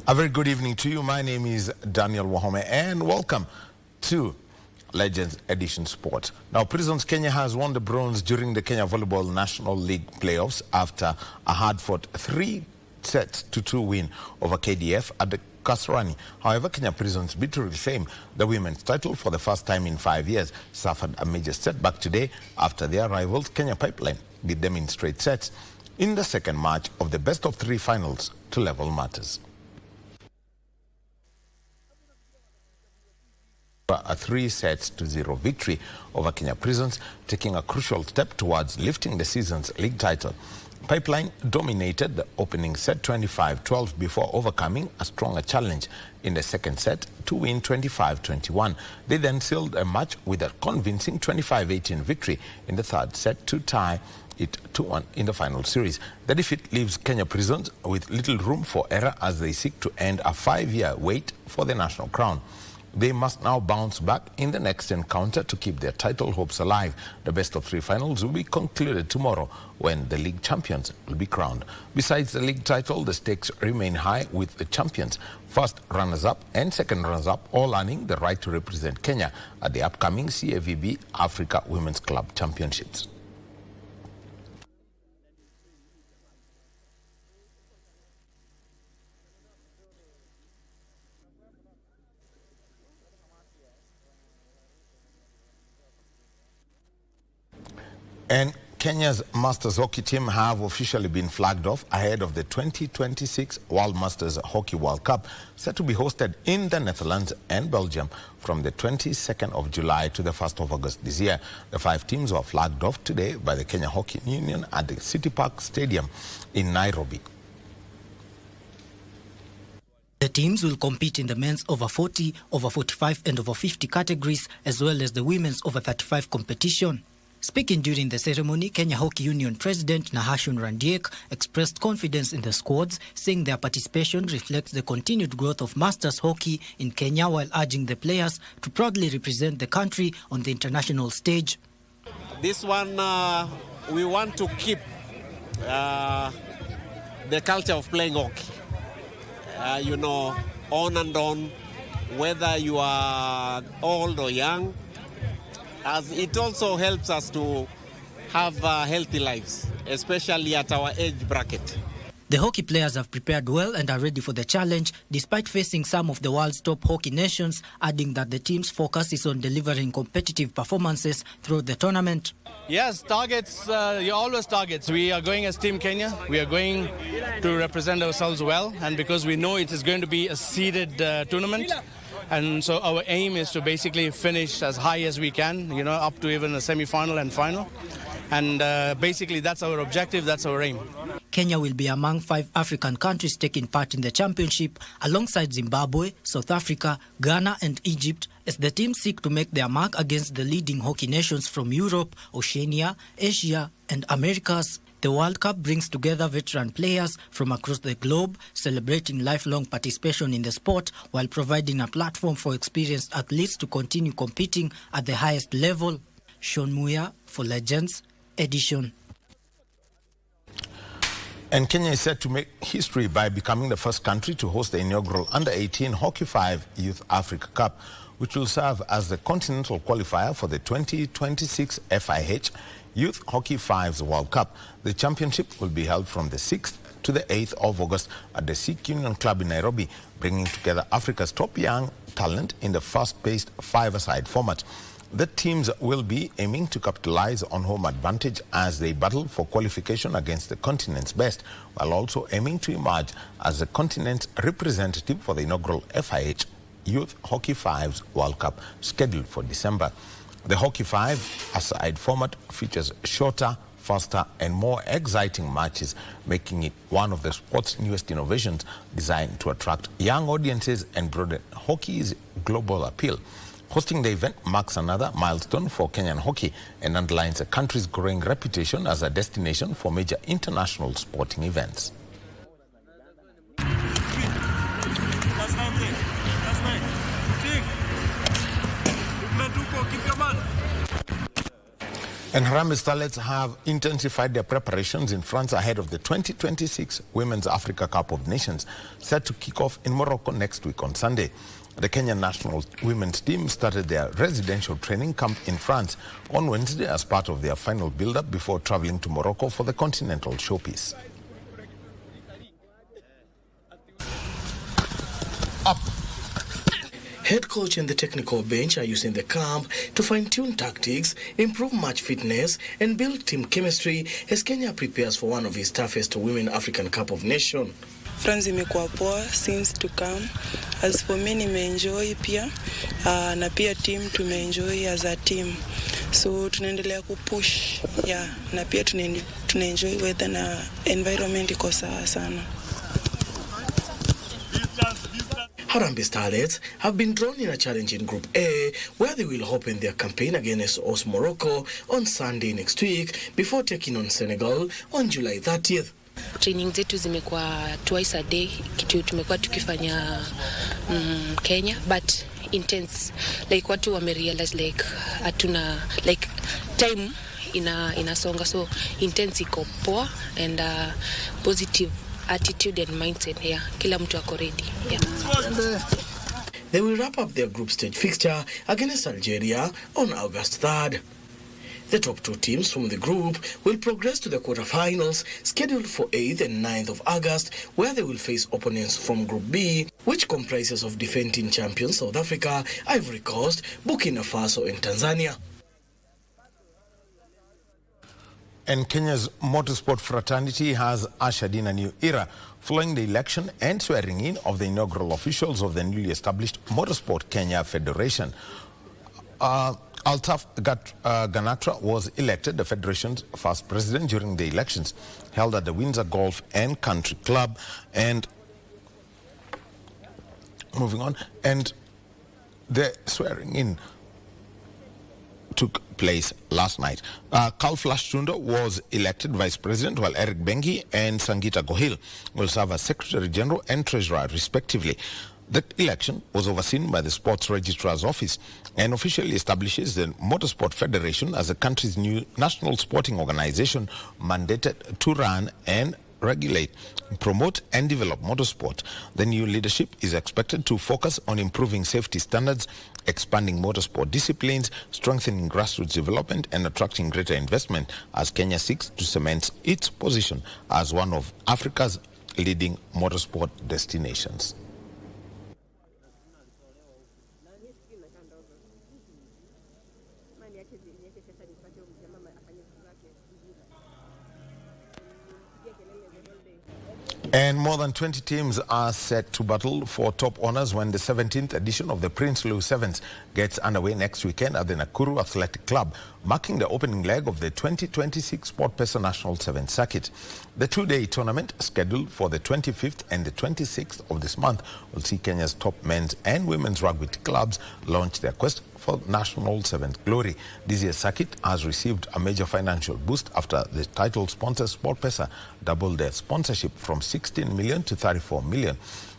A very good evening to you. My name is Daniel Wahome and welcome to Legends Edition Sport. Now, Prisons Kenya has won the bronze during the Kenya Volleyball National League playoffs after a hard-fought 3-2 win over KDF at the Kasarani. However, Kenya Prisons, bitter to reclaim the women's title for the first time in 5 years, suffered a major setback today after their rivals Kenya Pipeline beat them in straight sets in the second match of the best-of-3 finals to level matters. A 3-0 victory over Kenya Prisons, taking a crucial step towards lifting the season's league title. Pipeline dominated the opening set 25-12 before overcoming a stronger challenge in the second set to win 25-21. They then sealed a match with a convincing 25-18 victory in the third set to tie it 2-1 in the final series. The defeat leaves Kenya Prisons with little room for error as they seek to end a 5-year wait for the national crown. They must now bounce back in the next encounter to keep their title hopes alive. The best-of-3 finals will be concluded tomorrow when the league champions will be crowned. Besides the league title, the stakes remain high with the champions, first runners-up and second runners-up all earning the right to represent Kenya at the upcoming CAVB Africa Women's Club Championships. And Kenya's Masters hockey team have officially been flagged off ahead of the 2026 World Masters Hockey World Cup, set to be hosted in the Netherlands and Belgium from the 22nd of July to the 1st of August this year. The 5 teams were flagged off today by the Kenya Hockey Union at the City Park Stadium in Nairobi. The teams will compete in the men's over 40, over 45 and over 50 categories, as well as the women's over 35 competition. Speaking during the ceremony, Kenya Hockey Union President Nahashon Randiek expressed confidence in the squads, saying their participation reflects the continued growth of Masters hockey in Kenya, while urging the players to proudly represent the country on the international stage. This one, we want to keep the culture of playing hockey. On and on, whether you are old or young, as it also helps us to have healthy lives, especially at our age bracket. The hockey players have prepared well and are ready for the challenge, despite facing some of the world's top hockey nations, adding that the team's focus is on delivering competitive performances throughout the tournament. Yes, targets, you're always targets. We are going as Team Kenya. We are going to represent ourselves well, and because we know it is going to be a seeded tournament, and so our aim is to basically finish as high as we can, up to even a semi-final and final. And basically that's our objective, that's our aim. Kenya will be among 5 African countries taking part in the championship, alongside Zimbabwe, South Africa, Ghana and Egypt, as the teams seek to make their mark against the leading hockey nations from Europe, Oceania, Asia and Americas. The World Cup brings together veteran players from across the globe, celebrating lifelong participation in the sport while providing a platform for experienced athletes to continue competing at the highest level. Sean Muya for Legends Edition. And Kenya is set to make history by becoming the first country to host the inaugural Under-18 Hockey 5 Youth Africa Cup, which will serve as the continental qualifier for the 2026 FIH Youth Hockey 5's World Cup. The championship will be held from the 6th to the 8th of August at the Sikh Union Club in Nairobi, bringing together Africa's top young talent in the fast-paced 5-a-side format. The teams will be aiming to capitalize on home advantage as they battle for qualification against the continent's best, while also aiming to emerge as the continent's representative for the inaugural FIH Youth Hockey 5's World Cup, scheduled for December. The Hockey 5-a-side format features shorter, faster and more exciting matches, making it one of the sport's newest innovations, designed to attract young audiences and broaden hockey's global appeal. Hosting the event marks another milestone for Kenyan hockey and underlines the country's growing reputation as a destination for major international sporting events. And Harambee Starlets have intensified their preparations in France ahead of the 2026 Women's Africa Cup of Nations, set to kick off in Morocco next week on Sunday. The Kenyan national women's team started their residential training camp in France on Wednesday as part of their final build-up before traveling to Morocco for the continental showpiece. Up. Head coach and the technical bench are using the camp to fine-tune tactics, improve match fitness and build team chemistry as Kenya prepares for one of its toughest Women African Cup of Nations. France imekuwa poa since to come. As for me nimeenjoy pia na pia team tumeenjoy as a team. So tunaendelea kupush na pia tunaenjoy weather na environment iko sawa sana. Harambee Starlets have been drawn in a challenge in Group A, where they will open their campaign against host Morocco on Sunday next week before taking on Senegal on July 30th. Training zetu zimekuwa twice a day, kitu tumekuwa tukifanya Kenya, but intense. Like watu wamerealize like hatuna like time inasonga, so intense iko poa and positive attitude and mindset here. Kila mtu ako ready. They will wrap up their group stage fixture against Algeria on August 3rd. The top 2 teams from the group will progress to the quarterfinals, scheduled for 8th and 9th of August, where they will face opponents from Group B, which comprises of defending champions South Africa, Ivory Coast, Burkina Faso and Tanzania. And Kenya's motorsport fraternity has ushered in a new era following the election and swearing in of the inaugural officials of the newly established Motorsport Kenya Federation. Altaf Ganatra was elected the federation's first president during the elections held at the Windsor Golf and Country Club. And moving on, and the swearing in took place last night. Carl Flashtundo was elected vice president, while Eric Bengi and Sangita Gohil will serve as secretary general and treasurer respectively. The election was overseen by the Sports Registrar's Office and officially establishes the Motorsport Federation as the country's new national sporting organization mandated to run and regulate, promote and develop motorsport. The new leadership is expected to focus on improving safety standards, expanding motorsport disciplines, strengthening grassroots development and attracting greater investment as Kenya seeks to cement its position as one of Africa's leading motorsport destinations. And more than 20 teams are set to battle for top honors when the 17th edition of the Prince Louis Sevens gets underway next weekend at the Nakuru Athletic Club, marking the opening leg of the 2026 SportPesa National Sevens Circuit. The two-day tournament, scheduled for the 25th and the 26th of this month, will see Kenya's top men's and women's rugby clubs launch their quest for national sevens glory. This year's circuit has received a major financial boost after the title sponsor SportPesa doubled their sponsorship from 16 million to 34 million,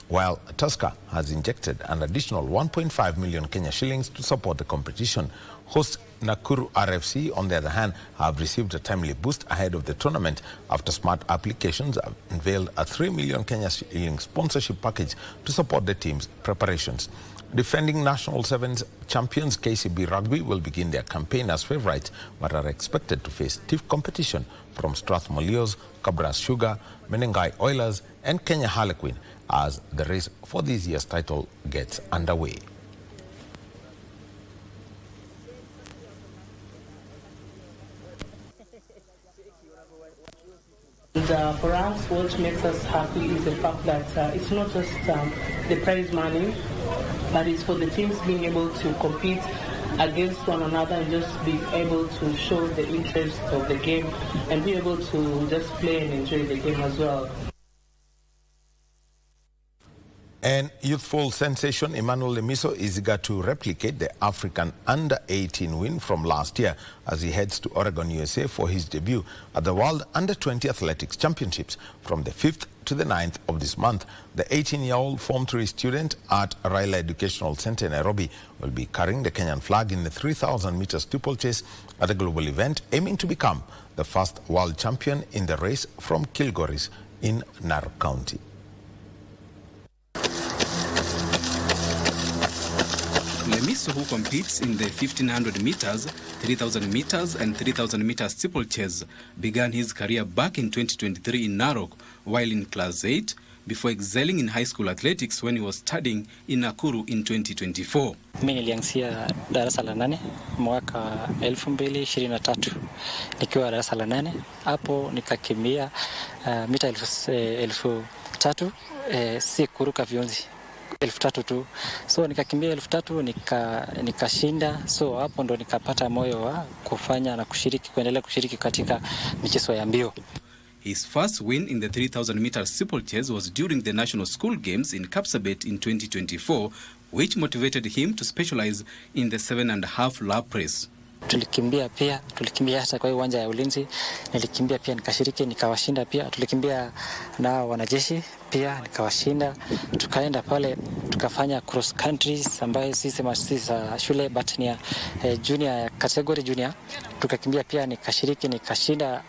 while Tusker has injected an additional 1.5 million Kenya shillings to support the competition. Host Nakuru RFC, on the other hand, have received a timely boost ahead of the tournament after smart applications have unveiled a 3 million Kenya shillings sponsorship package to support the team's preparations. Defending National Sevens champions KCB Rugby will begin their campaign as favourites, but are expected to face stiff competition from Strathmore Leos, Kabras Sugar, Menengai Oilers and Kenya Harlequin as the race for this year's title gets underway. And for us, what makes us happy is the fact that it's not just the prize money, but it's for the teams being able to compete against one another and just be able to show the interest of the game and be able to just play and enjoy the game as well. And youthful sensation Emmanuel Lemiso is eager to replicate the African Under-18 win from last year as he heads to Oregon, USA for his debut at the World Under-20 Athletics Championships from the 5th to the 9th of this month. The 18-year-old Form 3 student at Raila Educational Center in Nairobi will be carrying the Kenyan flag in the 3,000-meter steeplechase at a global event, aiming to become the first world champion in the race from Kilgoris in Narok County. Lemiso, who competes in the 1,500 meters, 3,000 meters and 3,000 meters steeplechase, began his career back in 2023 in Narok while in class 8 before excelling in high school athletics when he was studying in Nakuru in 2024. Mimi nilianzia darasa la 8 mwaka 2023 nikiwa darasa la 8. Hapo nikakimbia mita 1,000 si kuruka viunzi 1,000 tu. So nikakimbia 1,000 nikashinda. So hapo ndo nikapata moyo wa kufanya na kuendelea kushiriki katika michezo ya mbio. His first win in the 3,000 meter steeplechase was during the National School Games in Kapsabet in 2024, which motivated him to specialize in the 7.5 lap race. Tulikimbia hata kwa uwanja ya ulinzi, nilikimbia pia nikashiriki nikawashinda pia. Tulikimbia na wanajeshi pia nikawashinda. Tukaenda pale tukafanya cross countries ambayo sisi shule but ni junior category junior. Tukakimbia pia nikashiriki nikashinda.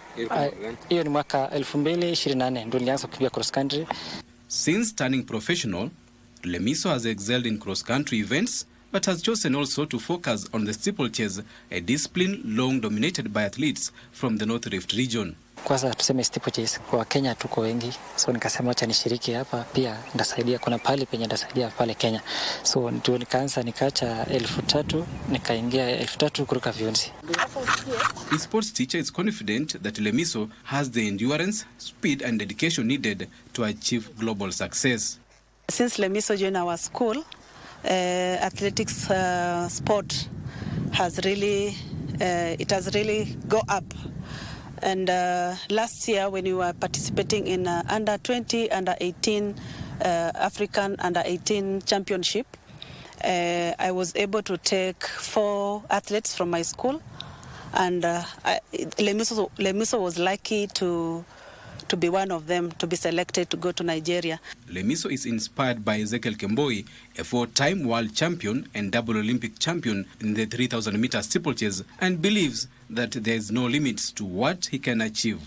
Hiyo ni mwaka 2024 ndio nilianza kukimbia cross country. Since turning professional, Lemiso has excelled in cross country events but has chosen also to focus on the steeplechase, a discipline long dominated by athletes from the North Rift region. kwanza tuseme steeplechase kwa Kenya tuko wengi, so nikasema acha nishiriki hapa pia ndasaidia, kuna pale penye ndasaidia pale Kenya. So ndio nikaanza nikaacha 3,000 nikaingia 3,000 kuruka viunzi. The sports teacher is confident that Lemiso has the endurance, speed and dedication needed to achieve global success. Since Lemiso joined our school, athletics sport has really go up. And last year when we were participating in under 20, under 18 African under 18 championship, I was able to take 4 athletes from my school, and Lemiso was lucky to be one of them, to be selected to go to Nigeria. Lemiso is inspired by Ezekiel Kemboi, a 4-time world champion and double Olympic champion in the 3,000 meter steeplechase, and believes that there is no limits to what he can achieve.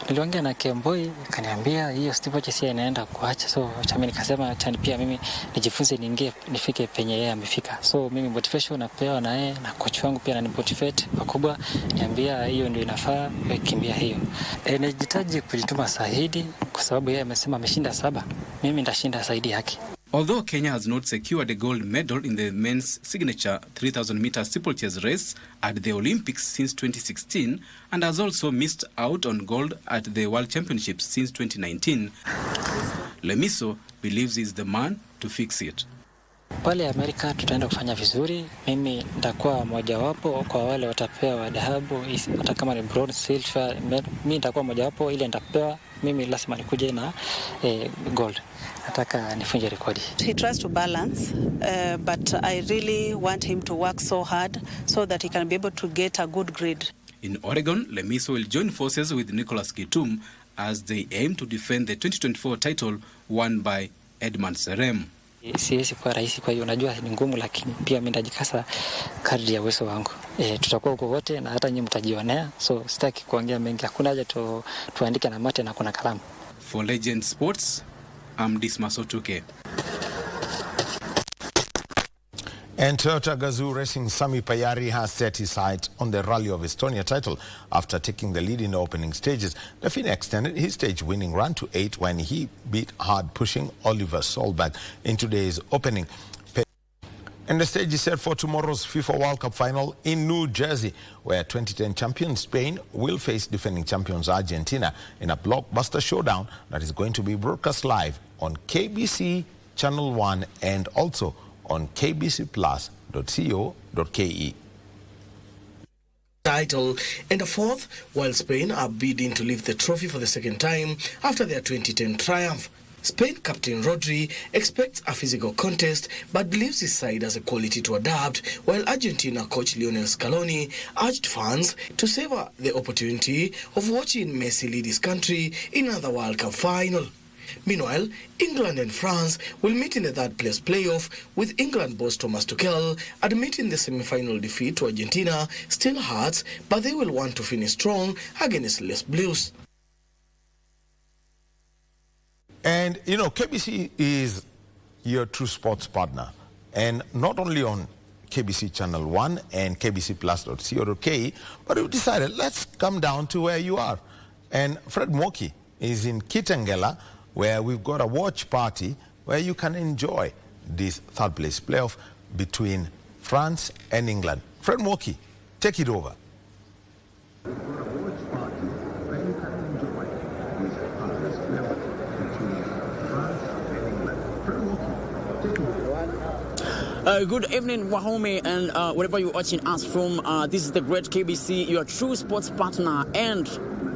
Niliongea na Kemboi, akaniambia hiyo steeplechase inaenda kuacha, so acha mimi nikasema acha pia mimi nijifunze nifike penye yeye amefika. So mimi motivation napewa na yeye, na coach wangu pia ananimotivate pakubwa, niambia hiyo ndio inafaa kimbia hiyo. Najitaji kujituma zaidi kwa sababu yeye amesema ameshinda 7, mimi ndashinda zaidi yake. Although Kenya has not secured a gold medal in the men's signature 3,000 meter steeplechase race at the Olympics since 2016 and has also missed out on gold at the World Championships since 2019, Lemiso believes he is the man to fix it. Pale Amerika tutaenda kufanya vizuri. Mimi nitakuwa mojawapo kwa wale watapewa dhahabu, hata kama ni bronze, silver, mimi nitakuwa mojawapo ile nitapewa. Mimi lazima nikuje na gold. Nataka nifunje rekodi. He tries to balance, but I really want him to work so hard so that he can be able to get a good grade. In Oregon, Lemiso will join forces with Nicholas Kitum as they aim to defend the 2024 title won by Edmund Serem. Siwezi kwa rahisi, kwa hiyo unajua ni ngumu, lakini pia mimi ndajikasa kadri ya uwezo wangu. Tutakuwa huko wote na hata nyinyi mtajionea, so sitaki kuongea mengi. Hakuna haja tuandike na mate na kuna kalamu. For Legend Sports, I'm Dismas Otuke. And Toyota Gazoo Racing Sami Payari has set his sights on the Rally of Estonia title after taking the lead in the opening stages. The Finne extended his stage-winning run to 8 when he beat hard-pushing Oliver Solberg in today's opening. And the stage is set for tomorrow's FIFA World Cup final in New Jersey, where 2010 champion Spain will face defending champions Argentina in a blockbuster showdown that is going to be broadcast live on KBC Channel 1 and also on kbcplus.co.ke. Title and a 4th, while Spain are bidding to lift the trophy for the 2nd time after their 2010 triumph. Spain captain Rodri expects a physical contest but believes his side has a quality to adapt, while Argentina coach Lionel Scaloni urged fans to savor the opportunity of watching Messi lead his country in another World Cup final. Meanwhile, England and France will meet in the 3rd place playoff, with England boss Thomas Tuchel admitting the semi-final defeat to Argentina still hurts, but they will want to finish strong against Les Blues. And, you know, KBC is your true sports partner. And not only on KBC Channel 1 and kbcplus.co.ke, but we've decided, let's come down to where you are. And Fred Moki is in Kitengela, where we've got a watch party where you can enjoy this 3rd place playoff between France and England. Fred Moki, take it over. Good evening, Wahome, and wherever you're watching us from, this is the great KBC, your true sports partner, and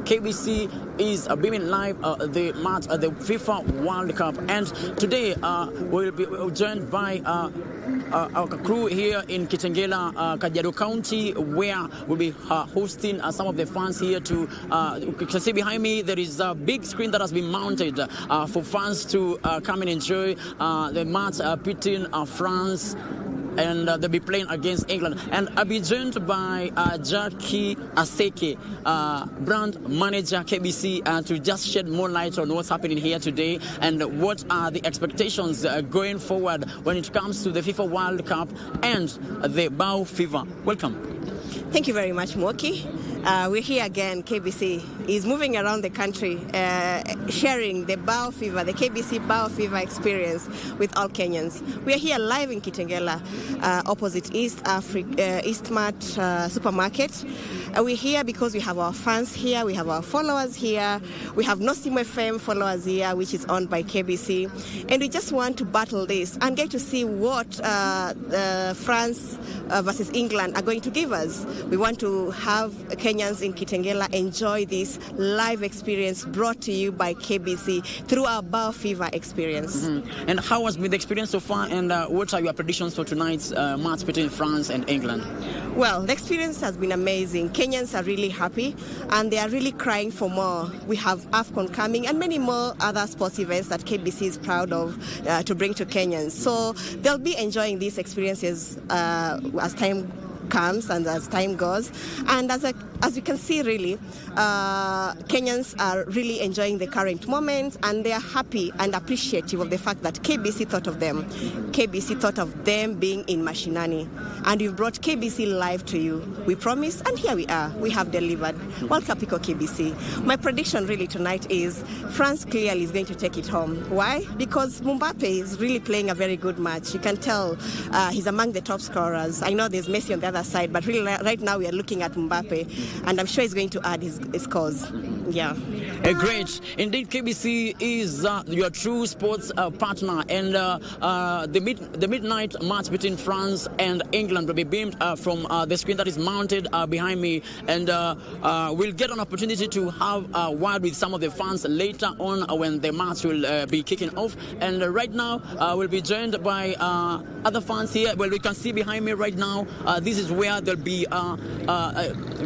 KBC is beaming live the match at the FIFA World Cup. And today we'll be joined by our crew here in Kitengela, Kajiado County, where we'll be hosting some of the fans here to, you can see behind me, there is a big screen that has been mounted for fans to come and enjoy the match between France and they'll be playing against England. And I'll be joined by Jackie Aseke, brand manager KBC, to just shed more light on what's happening here today and what are the expectations going forward when it comes to the FIFA World Cup and the Bow Fever. Welcome. Thank you very much, Moki. We're here again, KBC is moving around the country, sharing the Bao Fever, the KBC Bao Fever experience with all Kenyans. We are here live in Kitengela, opposite Eastmart supermarket. We're here because we have our fans here, we have our followers here, we have Nosimo FM followers here, which is owned by KBC, and we just want to battle this and get to see what France versus England are going to give us. We want to have Kenyans in Kitengela enjoy this live experience brought to you by KBC through our Bao Fever experience. And how has been the experience so far, and what are your predictions for tonight's match between France and England? Well, the experience has been amazing. Kenyans are really happy and they are really crying for more. We have AFCON coming and many more other sports events that KBC is proud of to bring to Kenyans. So they'll be enjoying these experiences as time comes and as time goes. And as you can see, really, Kenyans are really enjoying the current moment, and they are happy and appreciative of the fact that KBC thought of them. KBC thought of them being in Mashinani, and we've brought KBC live to you. We promised, and here we are. We have delivered. Welcome, Pico KBC. My prediction really tonight is France clearly is going to take it home. Why? Because Mbappe is really playing a very good match. You can tell he's among the top scorers. I know there's Messi on the other side, but really right now we are looking at Mbappe, and I'm sure he's going to add his scores. Yeah. Great. Indeed, KBC is your true sports partner, and the midnight match between France and England will be beamed from the screen that is mounted behind me, and we'll get an opportunity to have a word with some of the fans later on when the match will be kicking off. And right now we'll be joined by other fans here. Well, we can see behind me right now, this is where they'll be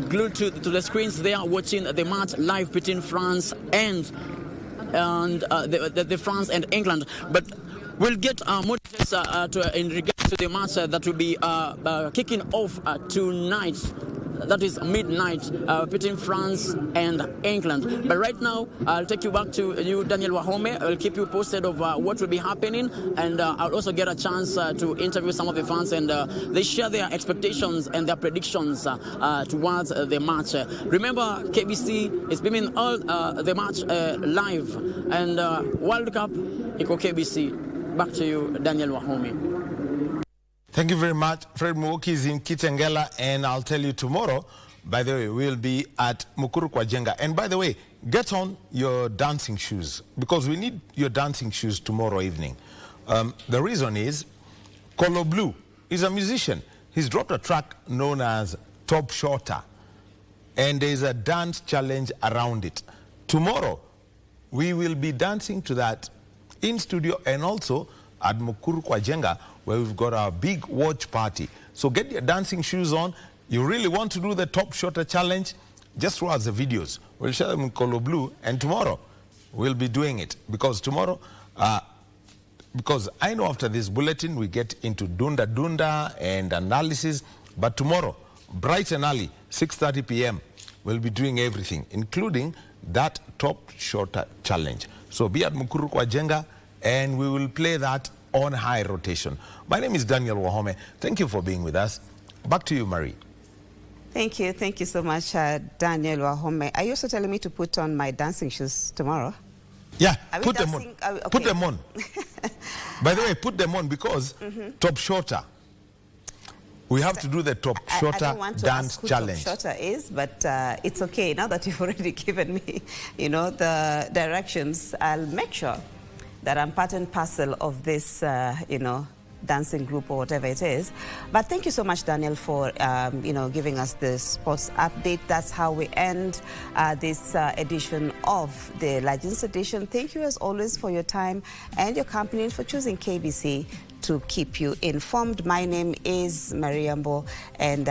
glued to the screens there, watching the match live between France and the France and England. But we'll get more details in regards to the match that will be kicking off tonight. That is midnight between France and England. But right now, I'll take you back to you, Daniel Wahome. I'll keep you posted of what will be happening, and I'll also get a chance to interview some of the fans, and they share their expectations and their predictions towards the match. Remember, KBC is beaming all the match live, and World Cup, Iko KBC. Back to you, Daniel Wahome. Thank you very much. Fred Muoki is in Kitengela, and I'll tell you tomorrow, by the way, we'll be at Mukuru kwa Jenga. And by the way, get on your dancing shoes, because we need your dancing shoes tomorrow evening. The reason is, Kolo Blue is a musician. He's dropped a track known as Top Shorter, and there's a dance challenge around it. Tomorrow, we will be dancing to that in studio and also at Mukuru kwa Jenga, where we've got our big watch party. So get your dancing shoes on. You really want to do the Top Shorter challenge? Just watch the videos. We'll share them in Kolo Blue, and tomorrow we'll be doing it. Because tomorrow, because I know after this bulletin we get into Dunda and analysis, but tomorrow, bright and early, 6:30 p.m., we'll be doing everything, including that Top Shorter challenge. So be at Mukuru kwa Jenga, and we will play that on high rotation. My name is Daniel Wahome. Thank you for being with us. Back to you, Marie. Thank you so much, Daniel Wahome. Are you also telling me to put on my dancing shoes tomorrow? Yeah, put them on. Okay. Put them on. By the way, put them on because Top Shorter. We have to do the Top Shorter I don't want to dance ask who challenge. Top Shorter is, but it's okay. Now that you've already given me, the directions, I'll make sure that I'm part and parcel of this, dancing group or whatever it is. But thank you so much, Daniel, for, giving us the sports update. That's how we end this edition of the Legends Edition. Thank you, as always, for your time and your company and for choosing KBC to keep you informed. My name is Yambo, and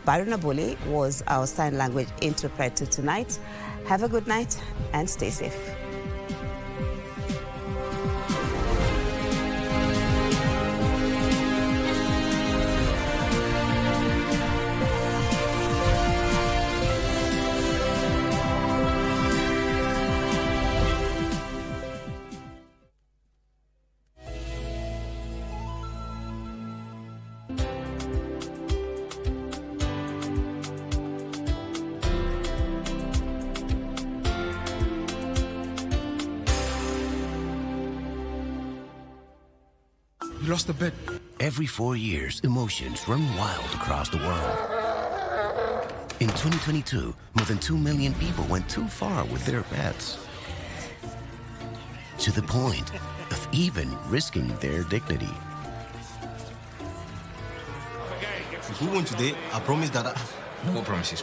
Byron Abuli was our sign language interpreter tonight. Have a good night and stay safe. lost a bet. Every 4 years, emotions run wild across the world. In 2022, more than 2 million people went too far with their bets. To the point of even risking their dignity. If we won today, I promise that no more promises.